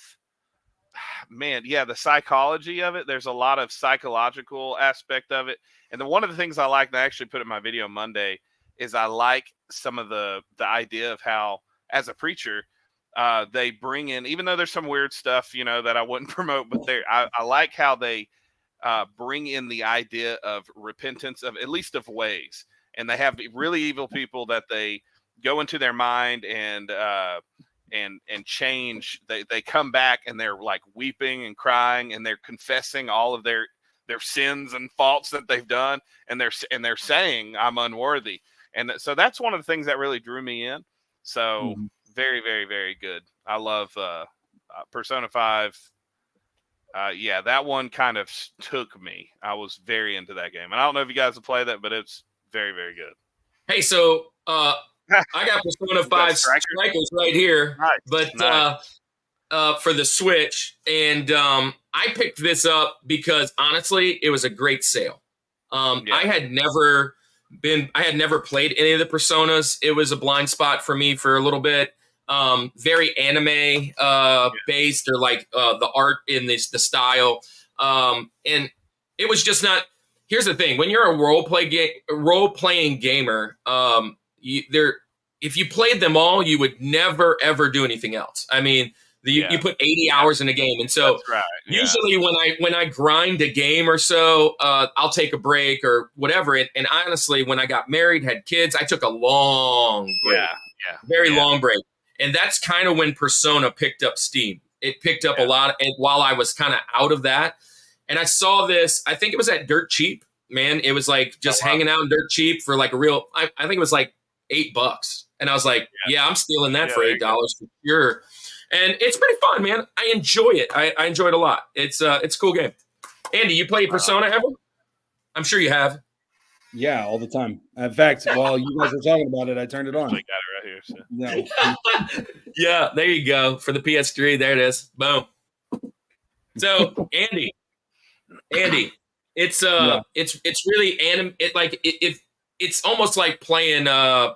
the psychology of it, there's a lot of psychological aspect of it. And then one of the things I like, and I actually put in my video Monday, is I like some of the idea of how, as a preacher, they bring in, even though there's some weird stuff, that I wouldn't promote, but I like how they bring in the idea of repentance, of at least of ways. And they have really evil people that they go into their mind and change. They come back and they're like weeping and crying and they're confessing all of their sins and faults that they've done, and they're saying, I'm unworthy. And so that's one of the things that really drew me in. So very, very, very good. I love Persona 5. That one kind of took me. I was very into that game. And I don't know if you guys have played that, but it's very, very good. Hey, so I got Persona 5 Strikers right here, Nice. For the Switch, and I picked this up because honestly, it was a great sale. I had never played any of the Personas. It was a blind spot for me for a little bit. Very anime based, or like the art in the style, and it was just not. Here's the thing: when you're a role playing gamer, if you played them all, you would never ever do anything else. I mean, you put 80 hours in a game, and so usually when I grind a game or so, I'll take a break or whatever. And honestly, when I got married, had kids, I took a long break, very long break, and that's kind of when Persona picked up steam. It picked up a lot, and while I was kind of out of that. And I saw this, I think it was at Dirt Cheap, man. It was like just hanging out in Dirt Cheap for like a real, I think it was like $8. And I was like, I'm stealing that for $8 for sure. And it's pretty fun, man. I enjoy it. I enjoy it a lot. It's a cool game. Andy, you played Persona ever? I'm sure you have. Yeah, all the time. In fact, while you guys were talking about it, I turned it I on. got it right here. So. No. Yeah, there you go for the PS3. There it is. Boom. So Andy, it's Yeah. it's really it's almost like playing a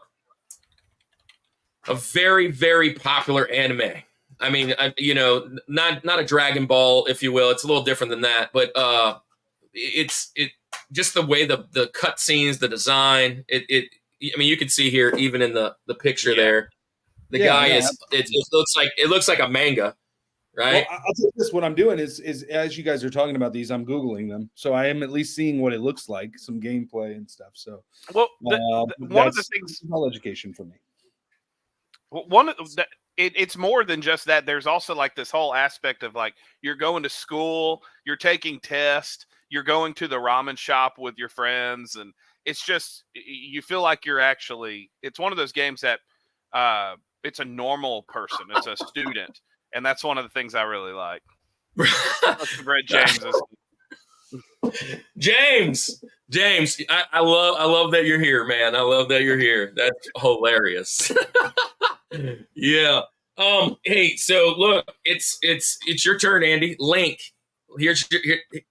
very, very popular anime. I mean, not a Dragon Ball, if you will. It's a little different than that, but it's just the way the cutscenes, the design. I mean, you can see here even in the picture there, the guy is. It looks like a manga, right? Well, I'll tell you this: what I'm doing is as you guys are talking about these, I'm googling them, so I am at least seeing what it looks like, some gameplay and stuff. So, Well, one of the things, all education for me. It's more than just that. There's also like this whole aspect of like you're going to school, you're taking tests, you're going to the ramen shop with your friends, and it's just you feel like you're actually. It's one of those games that it's a normal person, it's a student, and that's one of the things I really like. That's Brett James. James, I love that you're here, man. I love that you're here. That's hilarious. Yeah. Hey, so look, it's your turn, Andy. Link. Here's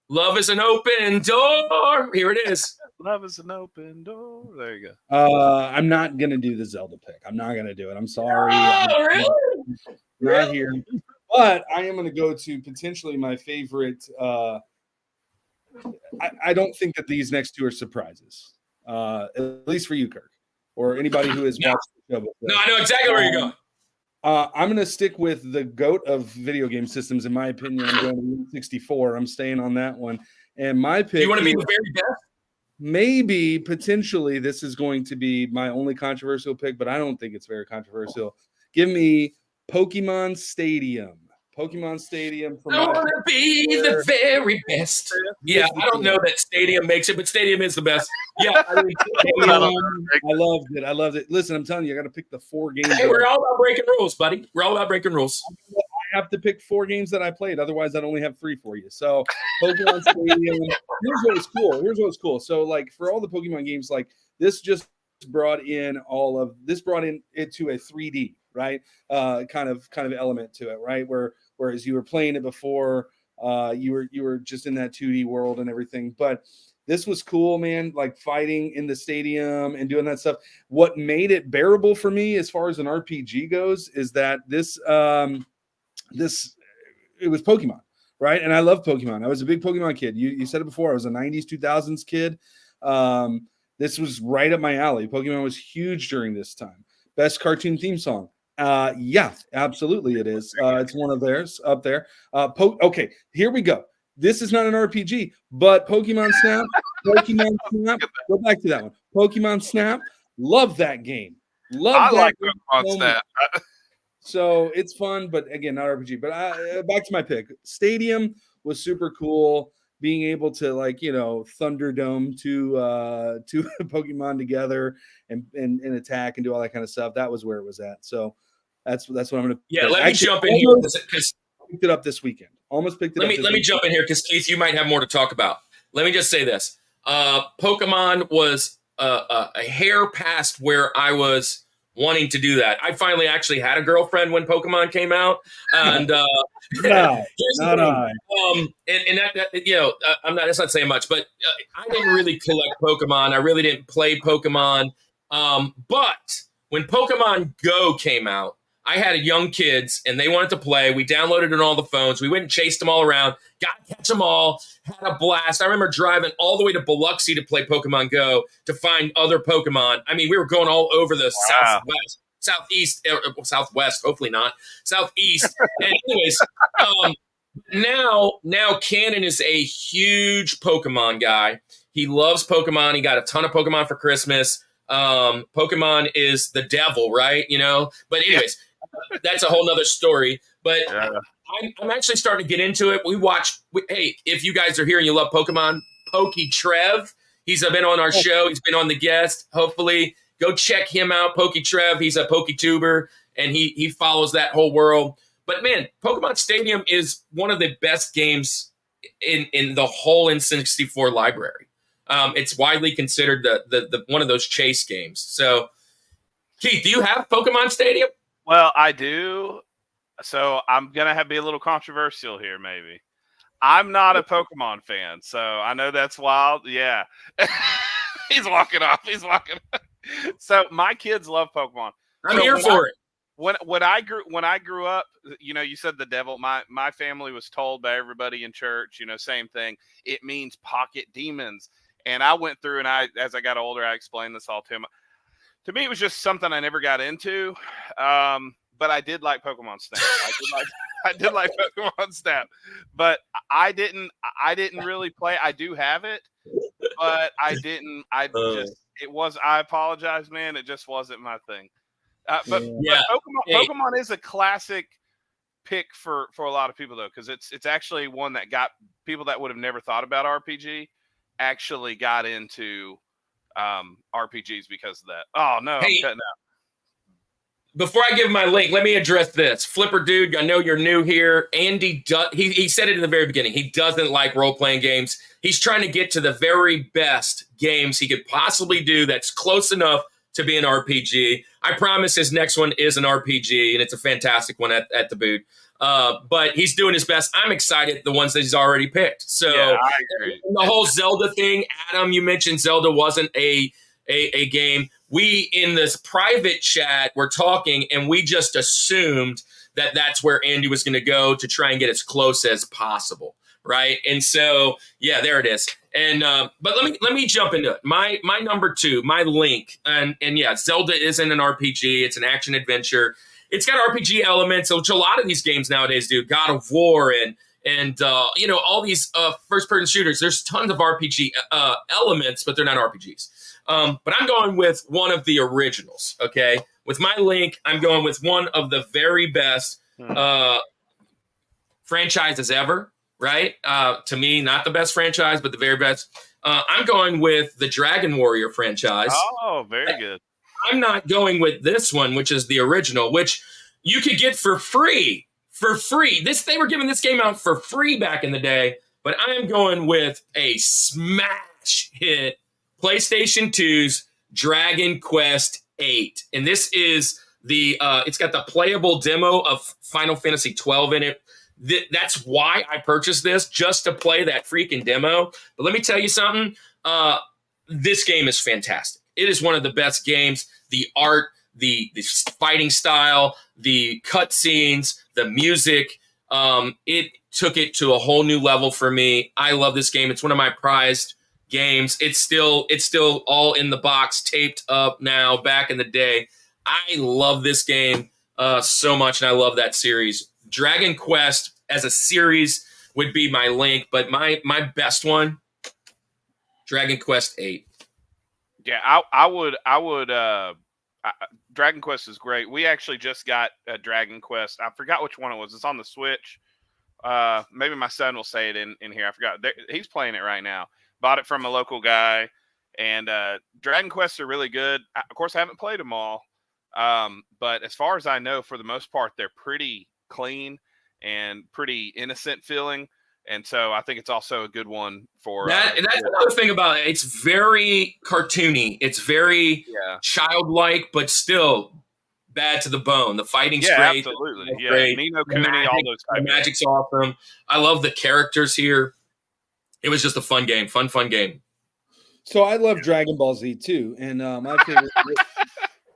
love is an open door. Here it is. Love is an open door. There you go. I'm not gonna do the Zelda pick. I'm not gonna do it. I'm sorry. Oh, really? Not here. But I am gonna go to potentially my favorite. I don't think that these next two are surprises. At least for you, Kirk, or anybody who has watched the show before. No, I know exactly where you're going. I'm going to stick with the GOAT of video game systems, in my opinion. I'm going to 64. I'm staying on that one. And my pick. You want to be the very best? Maybe, potentially, this is going to be my only controversial pick, but I don't think it's very controversial. Give me Pokemon Stadium. Pokemon Stadium. I want to be the very best. Yeah, I don't know that Stadium makes it, but Stadium is the best. Yeah, I loved it. I loved it. Listen, I'm telling you, I got to pick the 4 games. Hey, we're all about breaking rules, buddy. We're all about breaking rules. I have to pick 4 games that I played. Otherwise, I'd only have 3 for you. So, Pokemon Stadium. Here's what's cool. So, like, for all the Pokemon games, like, this just brought in it to a 3D, right? Kind of element to it, right? Whereas you were playing it before, you were just in that 2D world and everything. But this was cool, man. Like fighting in the stadium and doing that stuff. What made it bearable for me, as far as an RPG goes, is that it was Pokemon, right? And I love Pokemon. I was a big Pokemon kid. You said it before. I was a 90s, 2000s kid. This was right up my alley. Pokemon was huge during this time. Best cartoon theme song. Yeah, absolutely it is. It's one of theirs up there. Okay, here we go. This is not an RPG, but Pokemon Snap. Go back to that one. Pokemon Snap. Love that game. I like Pokemon Snap. So it's fun, but again, not RPG. But back to my pick. Stadium was super cool. Being able to Thunderdome two Pokemon together and attack and do all that kind of stuff. That was where it was at. So that's what I'm gonna. Yeah, let me jump in here because picked it up this weekend. Almost picked it up. Let me jump in here because Keith, you might have more to talk about. Let me just say this: Pokemon was a hair past where I was wanting to do that. I finally actually had a girlfriend when Pokemon came out, and not I. And that I'm not. That's not saying much, but I didn't really collect Pokemon. I really didn't play Pokemon. But when Pokemon Go came out, I had young kids and they wanted to play. We downloaded it on all the phones. We went and chased them all around, got to catch them all, had a blast. I remember driving all the way to Biloxi to play Pokemon Go to find other Pokemon. I mean, we were going all over the southwest, hopefully not, southeast. And anyways, now Cannon is a huge Pokemon guy. He loves Pokemon. He got a ton of Pokemon for Christmas. Pokemon is the devil, right? But anyways, that's a whole nother story. But I'm actually starting to get into it. Hey, if you guys are here and you love Pokemon, Pokey Trev, he's been on our show. He's been on the guest. Hopefully, go check him out, Pokey Trev. He's a PokeTuber, and he follows that whole world. But man, Pokemon Stadium is one of the best games in the whole N64 library. It's widely considered the one of those chase games. So, Keith, do you have Pokemon Stadium? Well, I do. So I'm gonna be a little controversial here, maybe. I'm not a Pokemon fan, so I know that's wild. Yeah, he's walking off. He's walking. So my kids love Pokemon. I'm here for it. When I grew up, you said the devil. My family was told by everybody in church, same thing. It means pocket demons. And I went through, and as I got older, I explained this all to him. To me, it was just something I never got into. But I did like Pokemon Snap. I did like Pokemon Snap, but I didn't really play. I do have it, but I didn't. I apologize, man. It just wasn't my thing. But Pokemon is a classic pick for a lot of people though, because it's actually one that got people that would have never thought about RPG actually got into RPGs because of that. Oh no, I'm cutting out. Before I give my link, let me address this. Flipper Dude, I know you're new here. Andy, he said it in the very beginning. He doesn't like role-playing games. He's trying to get to the very best games he could possibly do that's close enough to be an RPG. I promise his next one is an RPG, and it's a fantastic one at the boot. But he's doing his best. I'm excited the ones that he's already picked. So yeah, I agree. The whole Zelda thing, Adam, you mentioned Zelda wasn't a game. We, in this private chat, were talking, and we just assumed that that's where Andy was going to go to try and get as close as possible, right? And so, yeah, there it is. And but let me jump into it. My number 2, my link, and yeah, Zelda isn't an RPG; it's an action adventure. It's got RPG elements, which a lot of these games nowadays do. God of War and all these first-person shooters. There's tons of RPG elements, but they're not RPGs. But I'm going with one of the originals, okay? With my link, I'm going with one of the very best franchises ever, right? To me, not the best franchise, but the very best. I'm going with the Dragon Warrior franchise. Oh, very good. I'm not going with this one, which is the original, which you could get for free. They were giving this game out for free back in the day, but I'm going with a smash hit PlayStation 2's Dragon Quest VIII. And this is it's got the playable demo of Final Fantasy 12 in it. That's why I purchased this, just to play that freaking demo. But let me tell you something. This game is fantastic. It is one of the best games. The art, the fighting style, the cutscenes, the music, it took it to a whole new level for me. I love this game. It's one of my prized games. It's still all in the box, taped up now. Back in the day, I love this game so much, and I love that series. Dragon Quest as a series would be my link, but my best one, Dragon Quest VIII. Yeah, I would. Dragon Quest is great. We actually just got a Dragon Quest. I forgot which one it was. It's on the Switch. Maybe my son will say it in here. I forgot. He's playing it right now. Bought it from a local guy, and Dragon Quests are really good. Of course, I haven't played them all, but as far as I know, for the most part, they're pretty clean and pretty innocent feeling. And so I think it's also a good one for that. And that's another thing about it. It's very cartoony. It's very childlike, but still bad to the bone. The fighting's great. Absolutely. Yeah, great. Nino Kuni, all those types. The magic's awesome. I love the characters here. It was just a fun game. Fun game. So I love Dragon Ball Z too, and my favorite.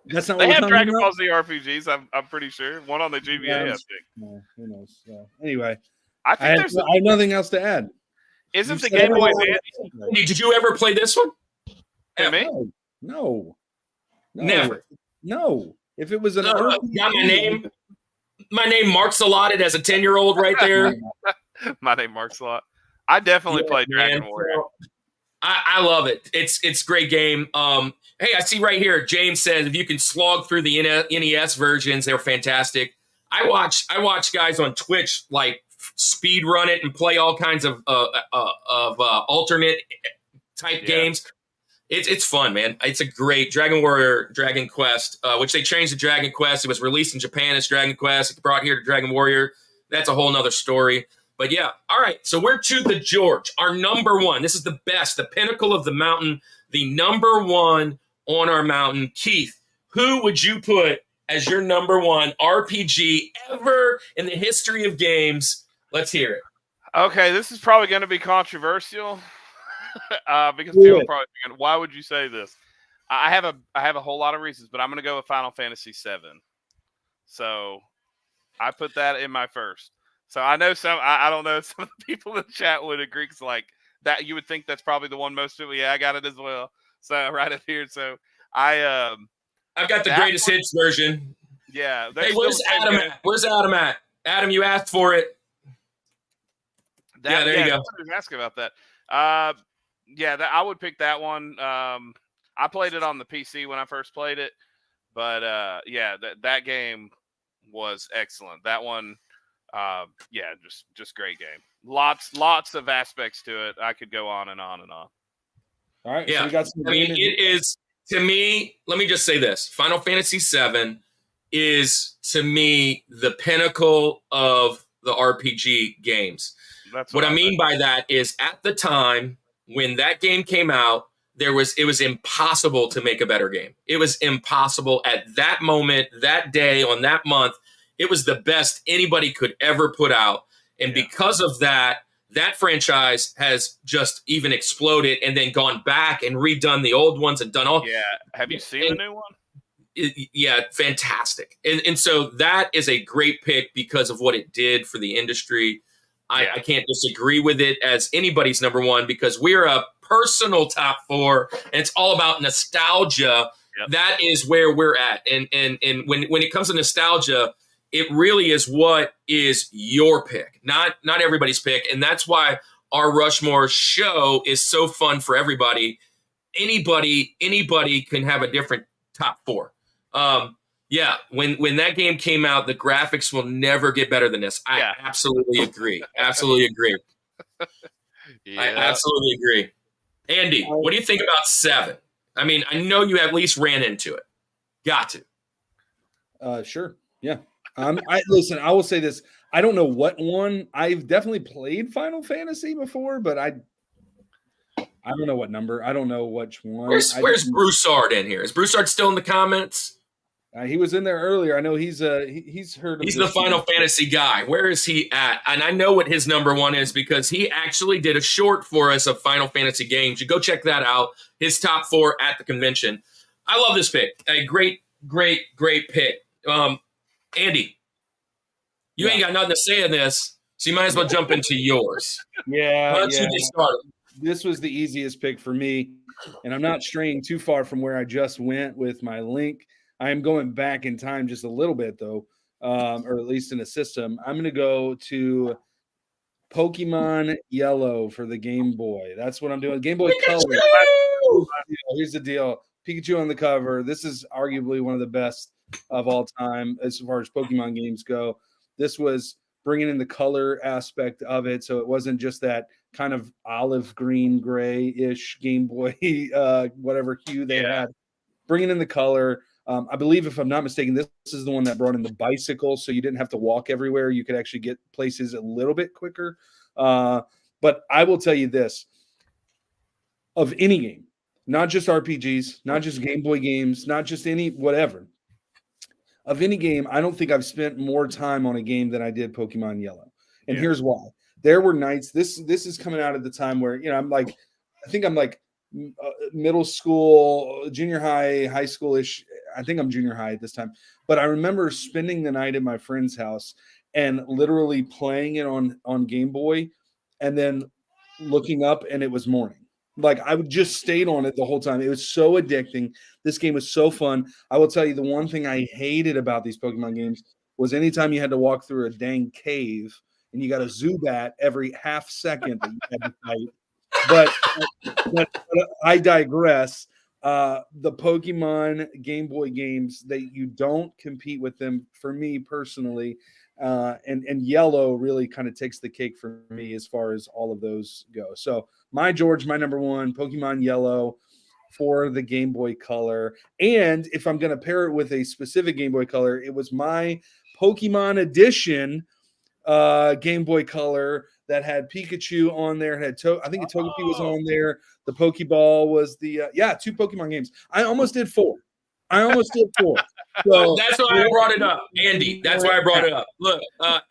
That's not. They have Dragon Ball Z RPGs. I'm pretty sure one on the GBA. I think. Who knows? Anyway. I have nothing else to add. Isn't the Game Boy Advance? Did you ever play this one? Me? No. Never. No. If it was an my name marks allotted as a 10-year-old right there. My name marks a lot. I definitely played Dragon Warrior. I love it. It's a great game. Hey, I see right here, James says if you can slog through the NES versions, they're fantastic. I watch guys on Twitch like speed run it and play all kinds of alternate type games. It's fun, man. It's a great Dragon Warrior, Dragon Quest, which they changed to Dragon Quest. It was released in Japan as Dragon Quest. It's brought here to Dragon Warrior. That's a whole nother story. But yeah, all right. So we're to the George, our number one. This is the best, the pinnacle of the mountain, the number one on our mountain. Keith, who would you put as your number one RPG ever in the history of games? Let's hear it. Okay, this is probably going to be controversial because Do people it. are probably thinking, "Why would you say this?" I have a whole lot of reasons, but I'm going to go with Final Fantasy VII. So I put that in my first. So I know I don't know, some of the people in the chat would agree, 'cause like that, you would think that's probably the one most people. Yeah, I got it as well. So right up here. So I've got the greatest hits version. Yeah. Hey, where's Adam at? Where's Adam at? Adam, you asked for it. Yeah, there you go. I was asking about that. I would pick that one. I played it on the PC when I first played it, but that game was excellent. That one, just great game. Lots of aspects to it. I could go on and on and on. All right. Yeah, So we got some it is, to me, let me just say this. Final Fantasy VII is, to me, the pinnacle of the RPG games. That's what I mean by that is, at the time when that game came out, it was impossible to make a better game. It was impossible at that moment, that day, on that month. It was the best anybody could ever put out. And because of that, that franchise has just even exploded and then gone back and redone the old ones and done all. Yeah. Have you seen the new one? Fantastic. And so that is a great pick because of what it did for the industry. I can't disagree with it as anybody's number one, because we're a personal top four and it's all about nostalgia. Yep. That is where we're at. And when it comes to nostalgia, it really is what is your pick, not everybody's pick. And that's why our Rushmore show is so fun for everybody. Anybody can have a different top four. When that game came out, the graphics will never get better than this. I absolutely agree. Absolutely agree. I absolutely agree. Andy, what do you think about 7? I mean, I know you at least ran into it. Got to. Sure. Yeah. Listen, I will say this. I don't know what one. I've definitely played Final Fantasy before, but I don't know what number. I don't know which one. Where's Broussard in here? Is Broussard still in the comments? He was in there earlier. I know he's heard of He's the Final Fantasy guy. Where is he at? And I know what his number one is because he actually did a short for us of Final Fantasy games. You go check that out. His top 4 at the convention. I love this pick. A great pick. Andy, you ain't got nothing to say in this, so you might as well jump into yours. Yeah. Why don't you get started? This was the easiest pick for me, and I'm not straying too far from where I just went with my link. I am going back in time just a little bit, though, or at least in a system. I'm going to go to Pokemon Yellow for the Game Boy. That's what I'm doing. Game Boy Color. Here's the deal. Pikachu on the cover. This is arguably one of the best of all time as far as Pokemon games go. This was bringing in the color aspect of it, so it wasn't just that kind of olive green, gray-ish Game Boy, whatever hue they had. Bringing in the color. I believe, if I'm not mistaken, this is the one that brought in the bicycle, so you didn't have to walk everywhere. You could actually get places a little bit quicker. But I will tell you this. Of any game, not just RPGs, not just Game Boy games, not just any whatever, of any game, I don't think I've spent more time on a game than I did Pokemon Yellow. And here's why. There were nights, this is coming out at the time where, I'm like middle school, junior high school-ish. I think I'm junior high at this time. But I remember spending the night at my friend's house and literally playing it on Game Boy and then looking up and it was morning. Like, I would just stayed on it the whole time. It was so addicting. This game was so fun. I will tell you, the one thing I hated about these Pokemon games was anytime you had to walk through a dang cave and you got a Zubat every half second that you had to fight. But I digress. The Pokemon Game Boy games, that you don't compete with them for me personally. And Yellow really kind of takes the cake for me as far as all of those go. So my number one, Pokemon Yellow for the Game Boy Color. And if I'm going to pair it with a specific Game Boy Color, it was my Pokemon edition Game Boy Color that had Pikachu on there. Had I think Togepi was on there. The Pokeball was the 2 Pokemon games. I almost did 4. So that's why I brought it up, Andy. That's why I brought it up. Look,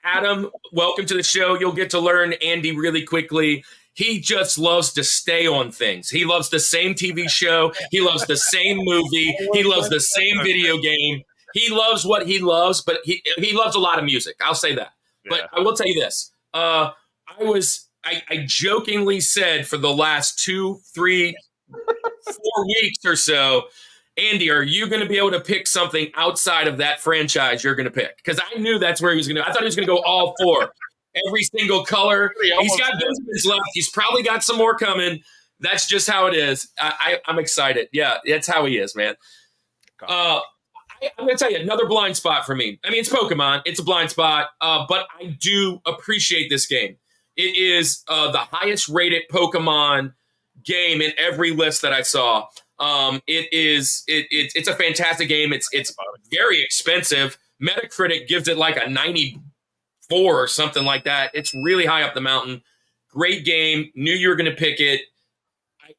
Adam, welcome to the show. You'll get to learn Andy really quickly. He just loves to stay on things. He loves the same TV show. He loves the same movie. He loves the same video game. He loves what he loves, but he loves a lot of music. I'll say that. Yeah. But I will tell you this. I jokingly said for the last 2, 3, 4 weeks or so, Andy, are you going to be able to pick something outside of that franchise you're going to pick? Because I knew that's where he was going to. I thought he was going to go all 4, every single color. He's got Benjamin's left. He's probably got some more coming. That's just how it is. I'm excited. Yeah, that's how he is, man. I'm going to tell you another blind spot for me. I mean, it's Pokemon. It's a blind spot, but I do appreciate this game. It is the highest rated Pokemon game in every list that I saw. It's a fantastic game. It's very expensive. Metacritic gives it like a 94 or something like that. It's really high up the mountain. Great game. Knew you were going to pick it.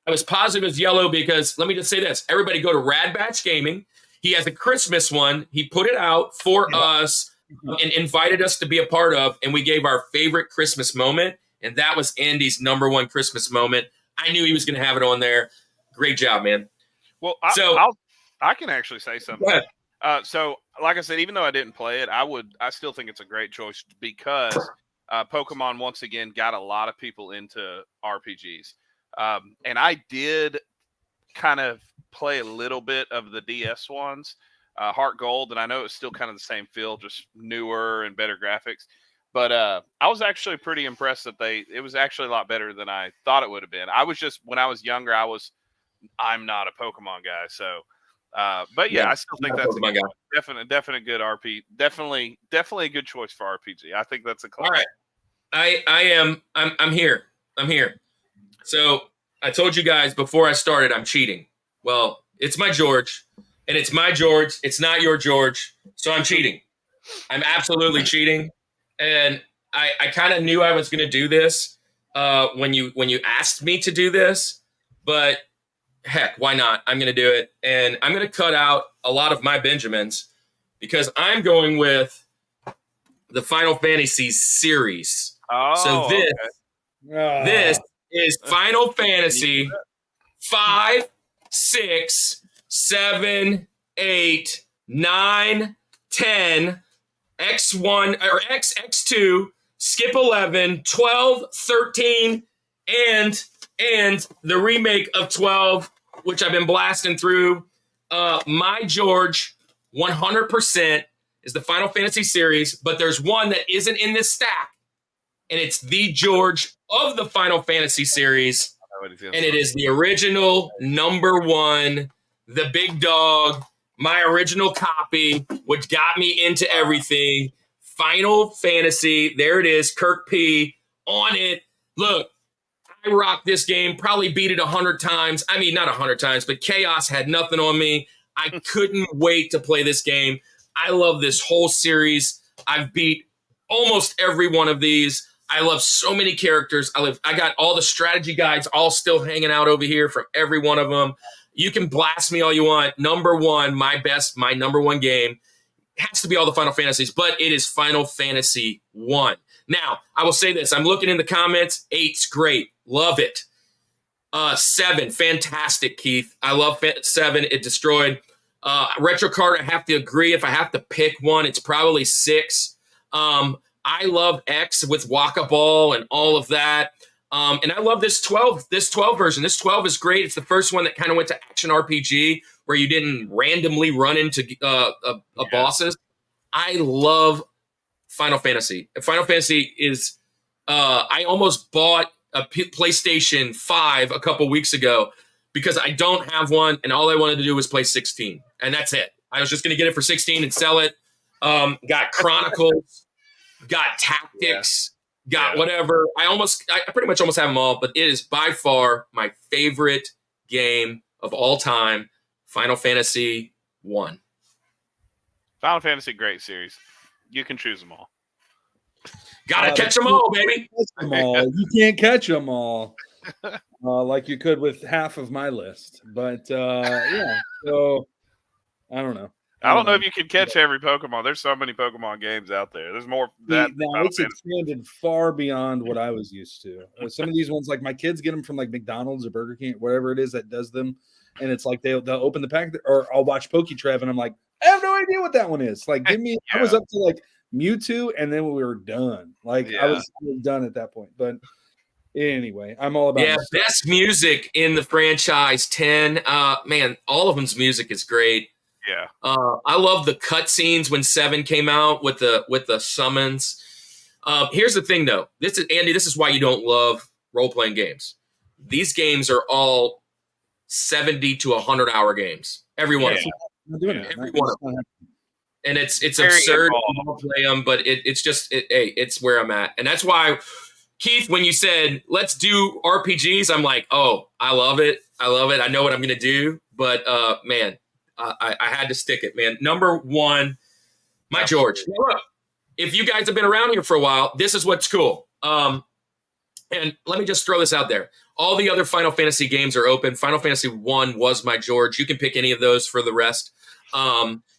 I was positive it's yellow because let me just say this. Everybody go to Rad Batch Gaming. He has a Christmas one. He put it out for us and invited us to be a part of, and we gave our favorite Christmas moment, and that was Andy's #1 Christmas moment. I knew he was going to have it on there. Great job, man. Well, I can actually say something. So, like I said, even though I didn't play it, I still think it's a great choice because Pokemon once again got a lot of people into RPGs, and I did kind of play a little bit of the DS ones, Heart Gold, and I know it's still kind of the same feel, just newer and better graphics. But I was actually pretty impressed that it was actually a lot better than I thought it would have been. I was just, when I was younger, I'm not a Pokemon guy. So, but yeah, I still think that's a definite good RP. Definitely a good choice for RPG. I think that's a classic. All right. I'm here. So I told you guys before I started, I'm cheating. Well, it's my George and it's my George. It's not your George. So I'm cheating. I'm absolutely cheating. And I kind of knew I was going to do this when you asked me to do this, but heck, why not? I'm going to do it. And I'm going to cut out a lot of my Benjamins because I'm going with the Final Fantasy series. So this is Final Fantasy 5, 6, 7, 8, 9, 10, X1 or X2, skip 11, 12, 13, and the remake of 12, which I've been blasting through. My George, 100% is the Final Fantasy series, but there's one that isn't in this stack, and it's the George of the Final Fantasy series, and it is the original #1, the big dog, my original copy, which got me into everything. Final Fantasy, there it is, Kirk P. on it. Look, I rocked this game, probably beat it 100 times. I mean, not 100 times, but Chaos had nothing on me. I couldn't wait to play this game. I love this whole series. I've beat almost every one of these. I love so many characters. I got all the strategy guides all still hanging out over here from every one of them. You can blast me all you want. #1, my #1 game has to be all the Final Fantasies, but it is Final Fantasy 1. Now, I will say this. I'm looking in the comments. 8's great. Love it. 7, fantastic, Keith. I love 7. It destroyed. Retro card, I have to agree. If I have to pick one, it's probably 6. I love X with Waka Ball and all of that. And I love this 12 version. This 12 is great. It's the first one that kind of went to action RPG where you didn't randomly run into bosses. I love Final Fantasy. Final Fantasy is, I almost bought a PlayStation 5 a couple weeks ago because I don't have one and all I wanted to do was play 16. And that's it. I was just going to get it for 16 and sell it. Got Chronicles, got Tactics, got whatever. I pretty much almost have them all, but it is by far my favorite game of all time, Final Fantasy 1. Final Fantasy, great series. You can choose them all. Gotta catch them all, baby. Catch 'em all. You can't catch them all like you could with half of my list. But yeah, so I don't know. I don't know if you can catch every Pokemon. There's so many Pokemon games out there. There's more than Now it's expanded far beyond what I was used to. Some of these ones, like my kids get them from like McDonald's or Burger King, whatever it is that does them, and it's like they'll open the pack, or I'll watch PokeTrev and I'm like, I have no idea what that one is. Like, give me. I was up to like Mewtwo, and then we were done. Like I was done at that point. But anyway, I'm all about best music in the franchise. 10. Man, all of them's music is great. Yeah. I love the cutscenes when 7 came out with the summons. Here's the thing, though. This is why you don't love role-playing games. These games are all 70 to 100-hour games. Every one of them. I'm doing it. Every one of them. And it's absurd to play them, but it's where I'm at. And that's why, Keith, when you said, let's do RPGs, I'm like, oh, I love it. I know what I'm going to do. But, man, I had to stick it, man. Number 1, my George. Now, look, if you guys have been around here for a while, this is what's cool. And let me just throw this out there. All the other Final Fantasy games are open. Final Fantasy 1 was my George. You can pick any of those for the rest,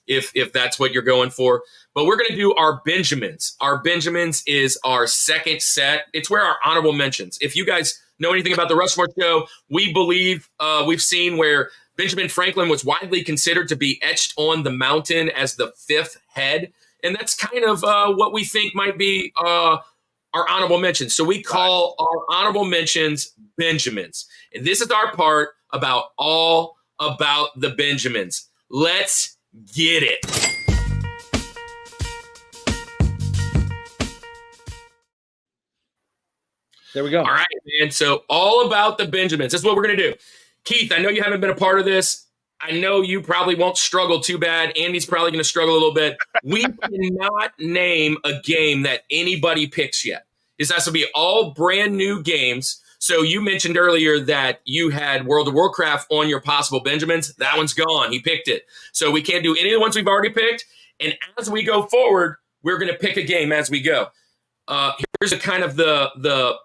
if that's what you're going for. But we're going to do our Benjamins. Our Benjamins is our second set. It's where our honorable mentions. If you guys know anything about the Rushmore Show, we believe we've seen where Benjamin Franklin was widely considered to be etched on the mountain as the 5th head. And that's kind of what we think might be our honorable mentions. So we call our honorable mentions Benjamins. And this is our part about the Benjamins. Let's get it. There we go. All right, man. So all about the Benjamins. That's what we're going to do. Keith, I know you haven't been a part of this. I know you probably won't struggle too bad. Andy's probably going to struggle a little bit. We cannot name a game that anybody picks yet. This has to be all brand new games. So you mentioned earlier that you had World of Warcraft on your possible Benjamins. That one's gone. He picked it. So we can't do any of the ones we've already picked. And as we go forward, we're going to pick a game as we go. Here's kind of the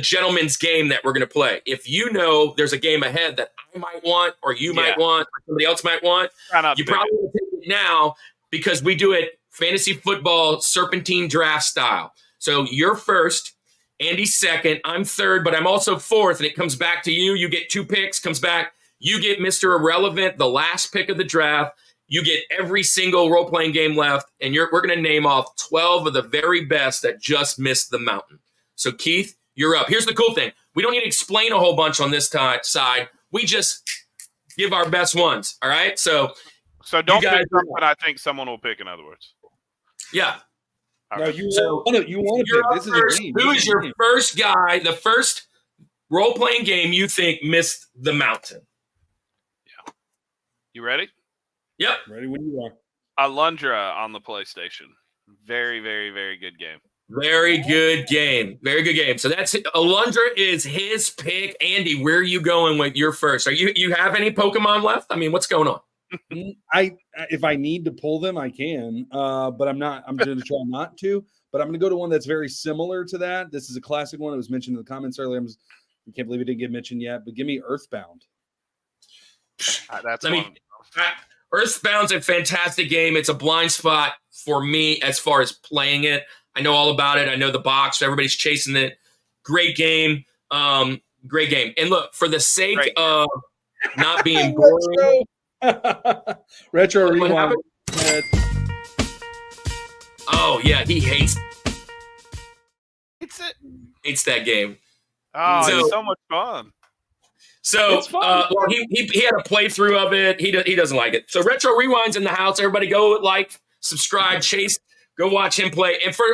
gentleman's game that we're going to play. If you know there's a game ahead that I might want, or you might want, or somebody else might want, you probably want to pick it now, because we do it fantasy football serpentine draft style. So you're first, Andy's second, I'm third, but I'm also fourth, and it comes back to you. You get 2 picks, comes back. You get Mr. Irrelevant, the last pick of the draft. You get every single role-playing game left, and we're going to name off 12 of the very best that just missed the mountain. So, Keith, you're up. Here's the cool thing. We don't need to explain a whole bunch on this side. We just give our best ones, all right? So don't pick something I think someone will pick, in other words. Yeah. No, you want to pick. This is a game. Who is your first guy, the first role-playing game you think missed the mountain? Yeah. You ready? Yep. Ready when you are. Alundra on the PlayStation. Very, very, very good game. Very good game. Very good game. So that's Alundra is his pick. Andy, where are you going with your first? Are you have any Pokemon left? I mean, what's going on? If I need to pull them, I can. But I'm not. I'm going to try not to. But I'm going to go to one that's very similar to that. This is a classic one. It was mentioned in the comments earlier. I can't believe it didn't get mentioned yet. But give me Earthbound. Earthbound's a fantastic game. It's a blind spot for me as far as playing it. I know all about it. I know the box. Everybody's chasing it. Great game. Great game. And look, for the sake of not being boring. Retro Rewind. Oh, yeah. He hates that game. Oh, it's so much fun. So he had a playthrough of it. He doesn't like it. So Retro Rewind's in the house. Everybody go like, subscribe, Chase. Go watch him play. And for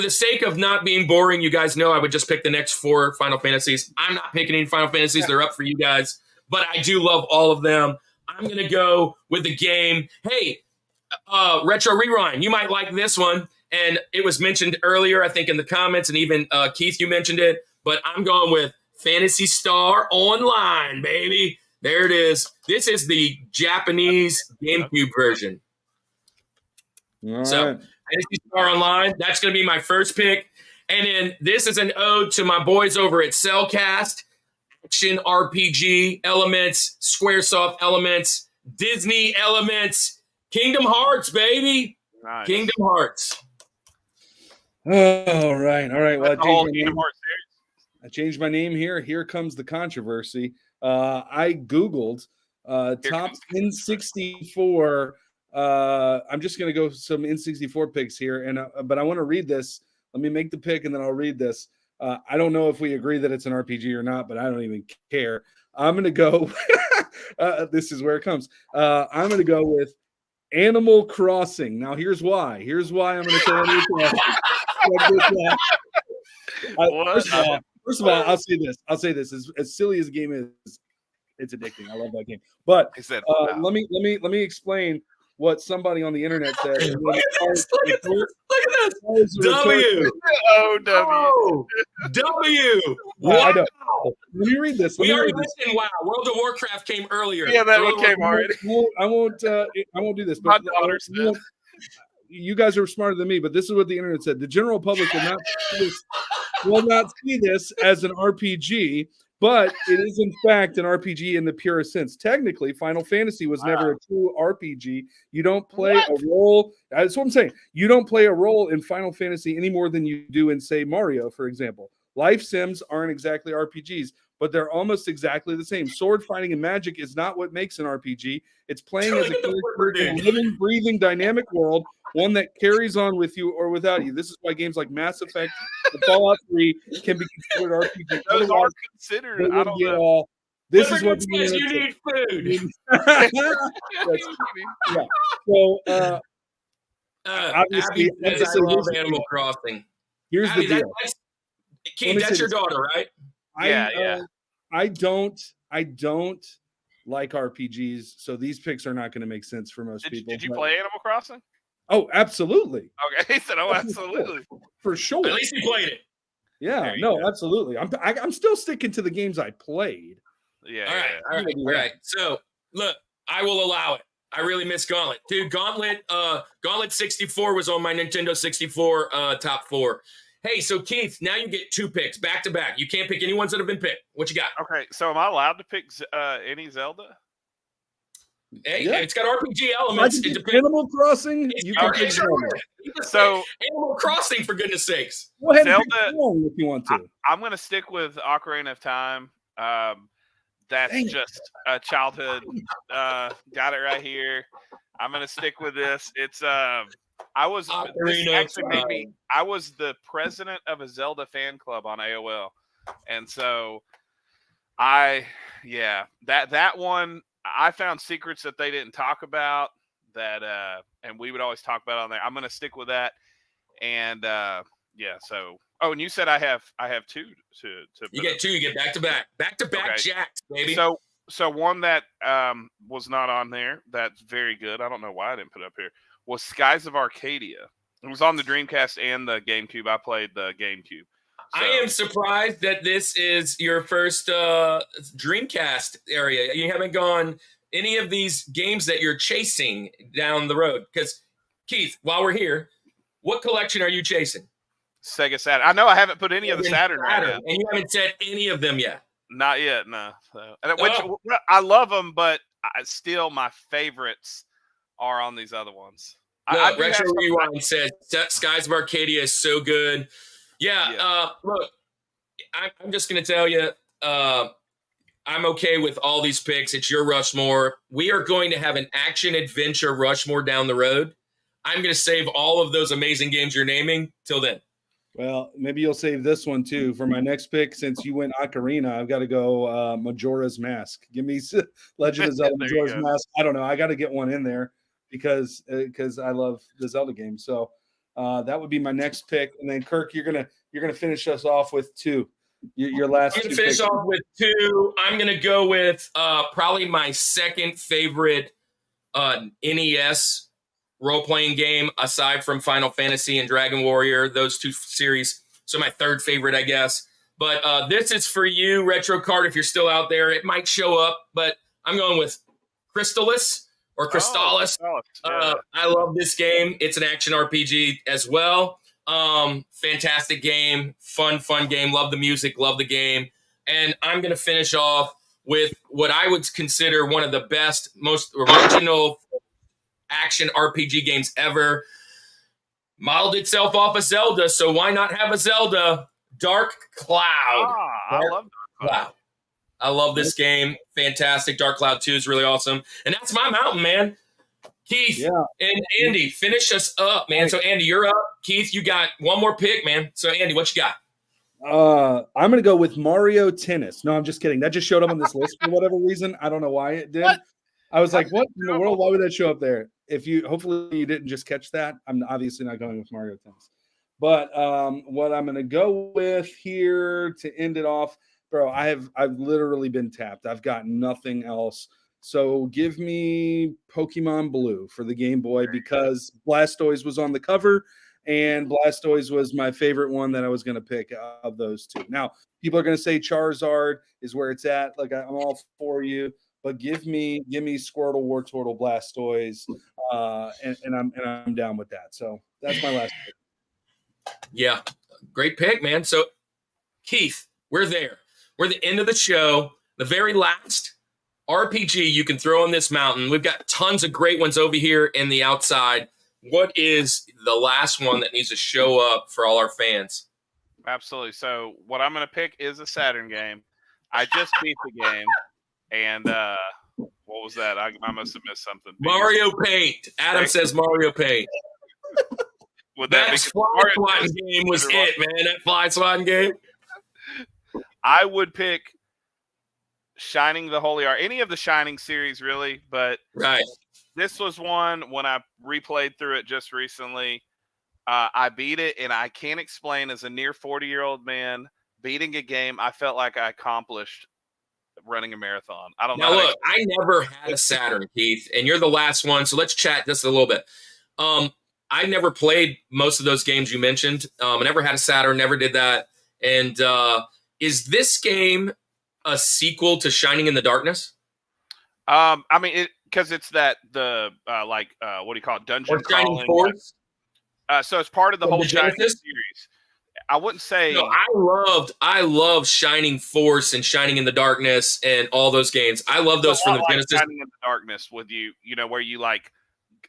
the sake of not being boring, you guys know I would just pick the next 4 Final Fantasies. I'm not picking any Final Fantasies. They're up for you guys. But I do love all of them. I'm going to go with the game. Hey, Retro Rewind, you might like this one. And it was mentioned earlier, I think, in the comments. And even Keith, you mentioned it. But I'm going with Phantasy Star Online, baby. There it is. This is the Japanese GameCube version. All so right. Fantasy Star Online. That's going to be my first pick. And then this is an ode to my boys over at Cellcast. Action RPG elements, Squaresoft elements, Disney elements, Kingdom Hearts, baby. Nice. Kingdom Hearts. All right. Well, The whole Kingdom Hearts series. I changed my name here. Here comes the controversy. I Googled top N64. I'm just going to go some N64 picks here, and but I want to read this. Let me make the pick, and then I'll read this. I don't know if we agree that it's an RPG or not, but I don't even care. I'm going to go. This is where it comes. I'm going to go with Animal Crossing. Now, here's why. Here's why I'm going to say Animal Crossing. First of all, I'll say this. As silly as the game is, it's addicting. I love that game. But let me explain what somebody on the internet said. Look at this. W. Wow. Let me read this. We already mentioned WoW. World of Warcraft came earlier. Yeah, that one came already. I won't do this. But you guys are smarter than me, but this is what the internet said. The general public will not see this as an RPG, but it is in fact an RPG in the purest sense. Technically, Final Fantasy was never a true RPG. You don't play a role. That's what I'm saying. You don't play a role in Final Fantasy any more than you do in, say, Mario, for example. Life sims aren't exactly RPGs, but they're almost exactly the same. Sword fighting and magic is not what makes an RPG. It's playing as a character in a living, breathing, dynamic world, one that carries on with you or without you. This is why games like Mass Effect and Fallout 3 can be considered RPGs. Those are considered. I don't know. This is what says you need food. Yeah. So obviously, Abby says, I love Animal Crossing. Here's Abby, the deal. Keith, that's your daughter, right? I don't like RPGs, so these picks are not going to make sense for most people. Did you play Animal Crossing? Oh, absolutely. Okay, he said, "Oh, absolutely, for sure." At least he played it. Yeah, no, absolutely. I'm still sticking to the games I played. Yeah. All right. So look, I will allow it. I really miss Gauntlet, dude. Gauntlet 64 was on my Nintendo 64 top 4. Hey, so Keith, now you get 2 picks back to back. You can't pick any ones that have been picked. What you got? Okay, so am I allowed to pick any Zelda? Hey, it's got RPG elements. It depends. Animal Crossing. You can pick Zelda. So Animal Crossing, for goodness sakes. Go ahead Zelda, and pick if you want to. I'm going to stick with Ocarina of Time. That's just a childhood. Got it right here. I'm going to stick with this. It's I was the president of a Zelda fan club on AOL, and so that one I found secrets that they didn't talk about that and we would always talk about on there. I'm going to stick with that, and so and you said I have 2 to you get 2. You get back to back jacks, baby. So one that was not on there that's very good. I don't know why I didn't put it up here. Was Skies of Arcadia. It was on the Dreamcast and the GameCube. I played the GameCube. So, I am surprised that this is your first Dreamcast area. You haven't gone any of these games that you're chasing down the road. Because, Keith, while we're here, what collection are you chasing? Sega Saturn. I know I haven't put any of the Saturn right yet. And you haven't said any of them yet. Not yet, no. So, I love them, but still my favorites are on these other ones. Look, Retro Rewind says Skies of Arcadia is so good. Yeah. Look, I'm just going to tell you, I'm okay with all these picks. It's your Rushmore. We are going to have an action-adventure Rushmore down the road. I'm going to save all of those amazing games you're naming till then. Well, maybe you'll save this one, too. For my next pick, since you went Ocarina, I've got to go Majora's Mask. Give me Legend of Zelda Majora's Mask. I don't know. I got to get one in there because I love the Zelda game. So that would be my next pick. And then, Kirk, you're gonna finish us off with 2. Your last. I'm going to finish off with 2. I'm going to go with probably my second favorite NES role-playing game aside from Final Fantasy and Dragon Warrior, those 2 series. So my third favorite, I guess. But this is for you, Retro Card, if you're still out there. It might show up, but I'm going with Crystalis, or Crystalis. Oh, yeah. I love this game. It's an action RPG as well. Fantastic game, fun game. Love the music, love the game. And I'm going to finish off with what I would consider one of the best, most original action RPG games ever. Modeled itself off of Zelda, so why not have a Zelda? Dark Cloud. I love Dark Cloud. Wow. I love this game. Fantastic. Dark Cloud 2 is really awesome. And that's my mountain, man. Keith and Andy, finish us up, man. So, Andy, you're up. Keith, you got one more pick, man. So, Andy, what you got? I'm going to go with Mario Tennis. No, I'm just kidding. That just showed up on this list for whatever reason. I don't know why it did. What? I was like, what in the world? Why would that show up there? Hopefully you didn't just catch that. I'm obviously not going with Mario Tennis. But what I'm going to go with here to end it off, bro, I've literally been tapped. I've got nothing else. So give me Pokemon Blue for the Game Boy because Blastoise was on the cover, and Blastoise was my favorite one that I was going to pick of those two. Now, people are going to say Charizard is where it's at. Like, I'm all for you, but give me Squirtle, Wartortle, Blastoise, and I'm down with that. So that's my last pick. Yeah, great pick, man. So, Keith, we're there. We're at the end of the show, the very last RPG you can throw on this mountain. We've got tons of great ones over here in the outside. What is the last one that needs to show up for all our fans? Absolutely. So what I'm going to pick is a Saturn game. I just beat the game. And what was that? I must have missed something. Mario Paint. Adam says Mario Paint. Would that be fly swatting game was it, man. That fly swatting game. I would pick Shining the Holy Art, any of the Shining series, really. But this was one when I replayed through it just recently. I beat it, and I can't explain as a near 40-year-old man beating a game. I felt like I accomplished running a marathon. I don't know. Now, look, I never had a Saturn, Keith, and you're the last one. So let's chat just a little bit. I never played most of those games you mentioned. I never had a Saturn, never did that. And is this game a sequel to Shining in the Darkness? I mean, because it's what do you call it? Dungeon Shining Force? So it's part of the whole Shining series. I wouldn't say. No, I loved Shining Force and Shining in the Darkness and all those games. I love those from the Genesis. Shining in the Darkness with where you like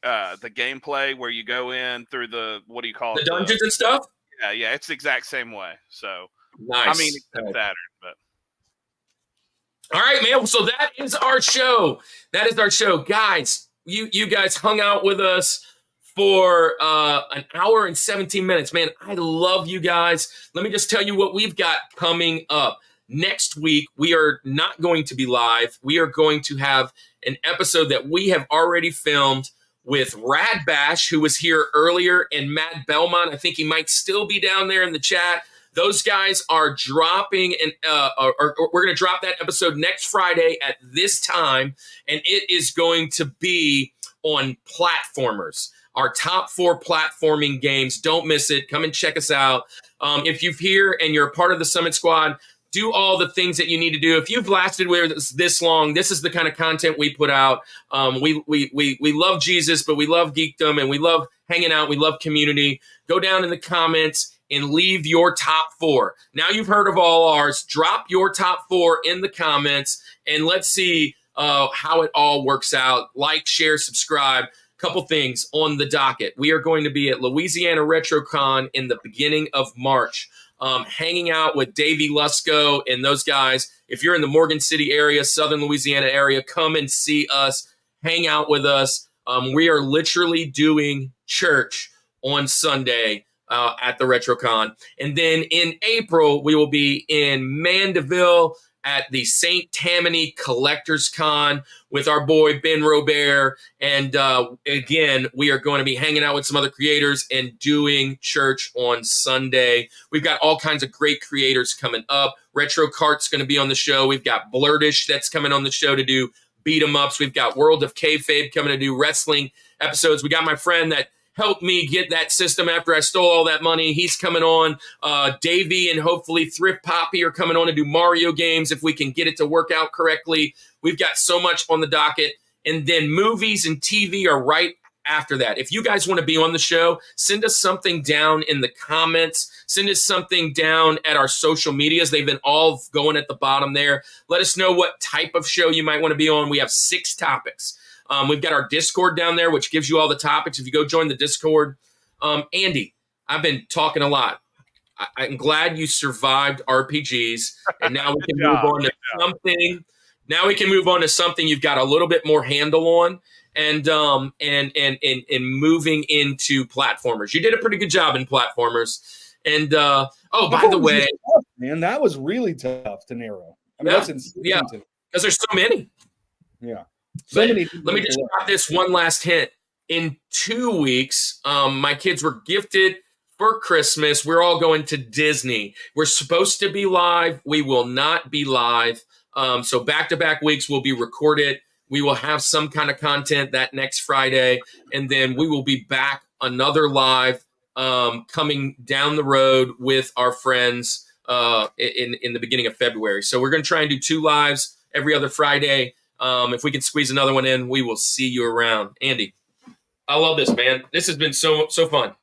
the gameplay where you go in through the what do you call it? The dungeons and stuff? Yeah, it's the exact same way. So nice. I mean, it's Saturn, but all right, man. So that is our show. Guys. You guys hung out with us for an hour and 17 minutes. Man, I love you guys. Let me just tell you what we've got coming up. Next week, we are not going to be live. We are going to have an episode that we have already filmed with Rad Bash, who was here earlier, and Matt Belmont. I think he might still be down there in the chat. Those guys are dropping, we're going to drop that episode next Friday at this time, and it is going to be on platformers. Our top 4 platforming games. Don't miss it. Come and check us out. If you're here and you're a part of the Summit Squad, do all the things that you need to do. If you've lasted with us this long, this is the kind of content we put out. We love Jesus, but we love geekdom, and we love hanging out. We love community. Go down in the comments and leave your top 4. Now you've heard of all ours. Drop your top 4 in the comments, and let's see how it all works out. Like, share, subscribe. Couple things on the docket. We are going to be at Louisiana RetroCon in the beginning of March, hanging out with Davey Lusko and those guys. If you're in the Morgan City area, Southern Louisiana area, come and see us, hang out with us. We are literally doing church on Sunday at the RetroCon. And then in April, we will be in Mandeville at the St. Tammany Collectors Con with our boy Ben Robert. And again, we are going to be hanging out with some other creators and doing church on Sunday. We've got all kinds of great creators coming up. Retro Cart's going to be on the show. We've got Wblerdish that's coming on the show to do beat 'em ups. We've got World of Kayfabe coming to do wrestling episodes. We got my friend that helped me get that system after I stole all that money. He's coming on. Davey and hopefully Thrift Poppy are coming on to do Mario games if we can get it to work out correctly. We've got so much on the docket. and then movies and TV are right after that. If you guys want to be on the show, send us something down in the comments. Send us something down at our social medias. They've been all going at the bottom there. Let us know what type of show you might want to be on. We have 6 topics. We've got our Discord down there, which gives you all the topics. If you go join the Discord, Andy, I've been talking a lot. I'm glad you survived RPGs, and now we can move on to something. Now we can move on to something you've got a little bit more handle on. And moving into platformers. You did a pretty good job in platformers. And by the way, tough, man, that was really tough to narrow. I mean, that's insane. Yeah, because there's so many. Yeah, so many. Let me just drop this one last hint. In 2 weeks, my kids were gifted for Christmas. We're all going to Disney. We're supposed to be live. We will not be live. So back-to-back weeks will be recorded. We will have some kind of content that next Friday, and then we will be back another live coming down the road with our friends in the beginning of February. So we're going to try and do 2 lives every other Friday. If we can squeeze another one in, we will see you around. Andy, I love this, man. This has been so fun.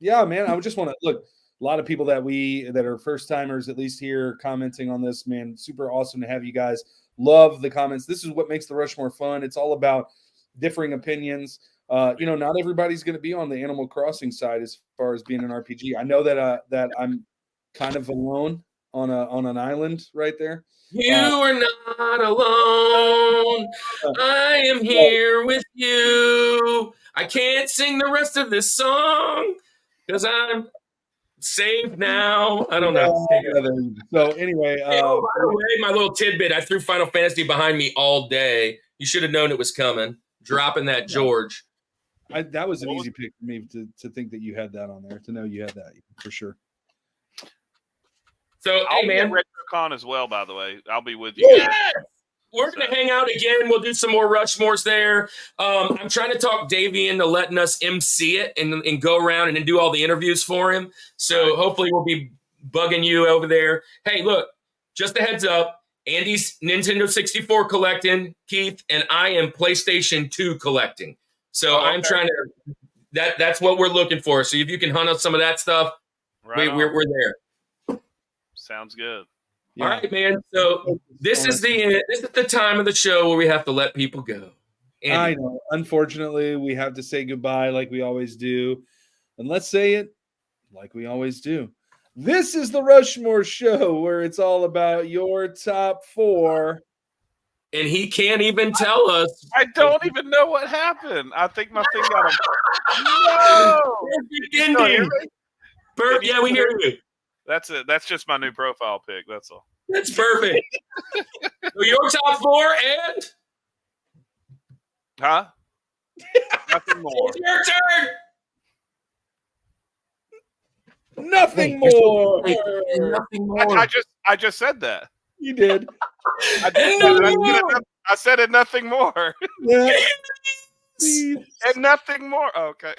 Yeah, man. I would just want to look. A lot of people that are first timers, at least here, commenting on this, man. Super awesome to have you guys. Love the comments. This is what makes the Rushmore fun. It's all about differing opinions. Not everybody's going to be on the Animal Crossing side as far as being an RPG. I know that I'm kind of alone on an island right there. You are not alone. I am here with you. I can't sing the rest of this song because I'm saved now. I don't know. So anyway, by the way, my little tidbit, I threw Final Fantasy behind me all day. You should have known it was coming. Dropping that George. That was an easy pick for me to think that you had that on there, to know you had that for sure. So, I'll hey, man. be at RetroCon as well, by the way. I'll be with you guys. We're going to hang out again. We'll do some more Rushmores there. I'm trying to talk Davey into letting us MC it and go around and do all the interviews for him. So hopefully we'll be bugging you over there. Hey, look, just a heads up. Andy's Nintendo 64 collecting, Keith, and I am PlayStation 2 collecting. So I'm trying to that's what we're looking for. So if you can hunt up some of that stuff, we're there. Sounds good. Yeah. All right, man. So this is the time of the show where we have to let people go. Andy. I know. Unfortunately, we have to say goodbye like we always do. And let's say it like we always do. This is the Rushmore Show, where it's all about your top 4. And he can't even tell us. I don't even know what happened. I think my thing got No! Perfect. Yeah, we hear you. That's it. That's just my new profile pic. That's all. That's perfect. So your top 4 and? Huh? Nothing more. It's your turn. Nothing more. Nothing more. I just said that. You did. I said it. Nothing more. Yeah. And nothing more. Okay.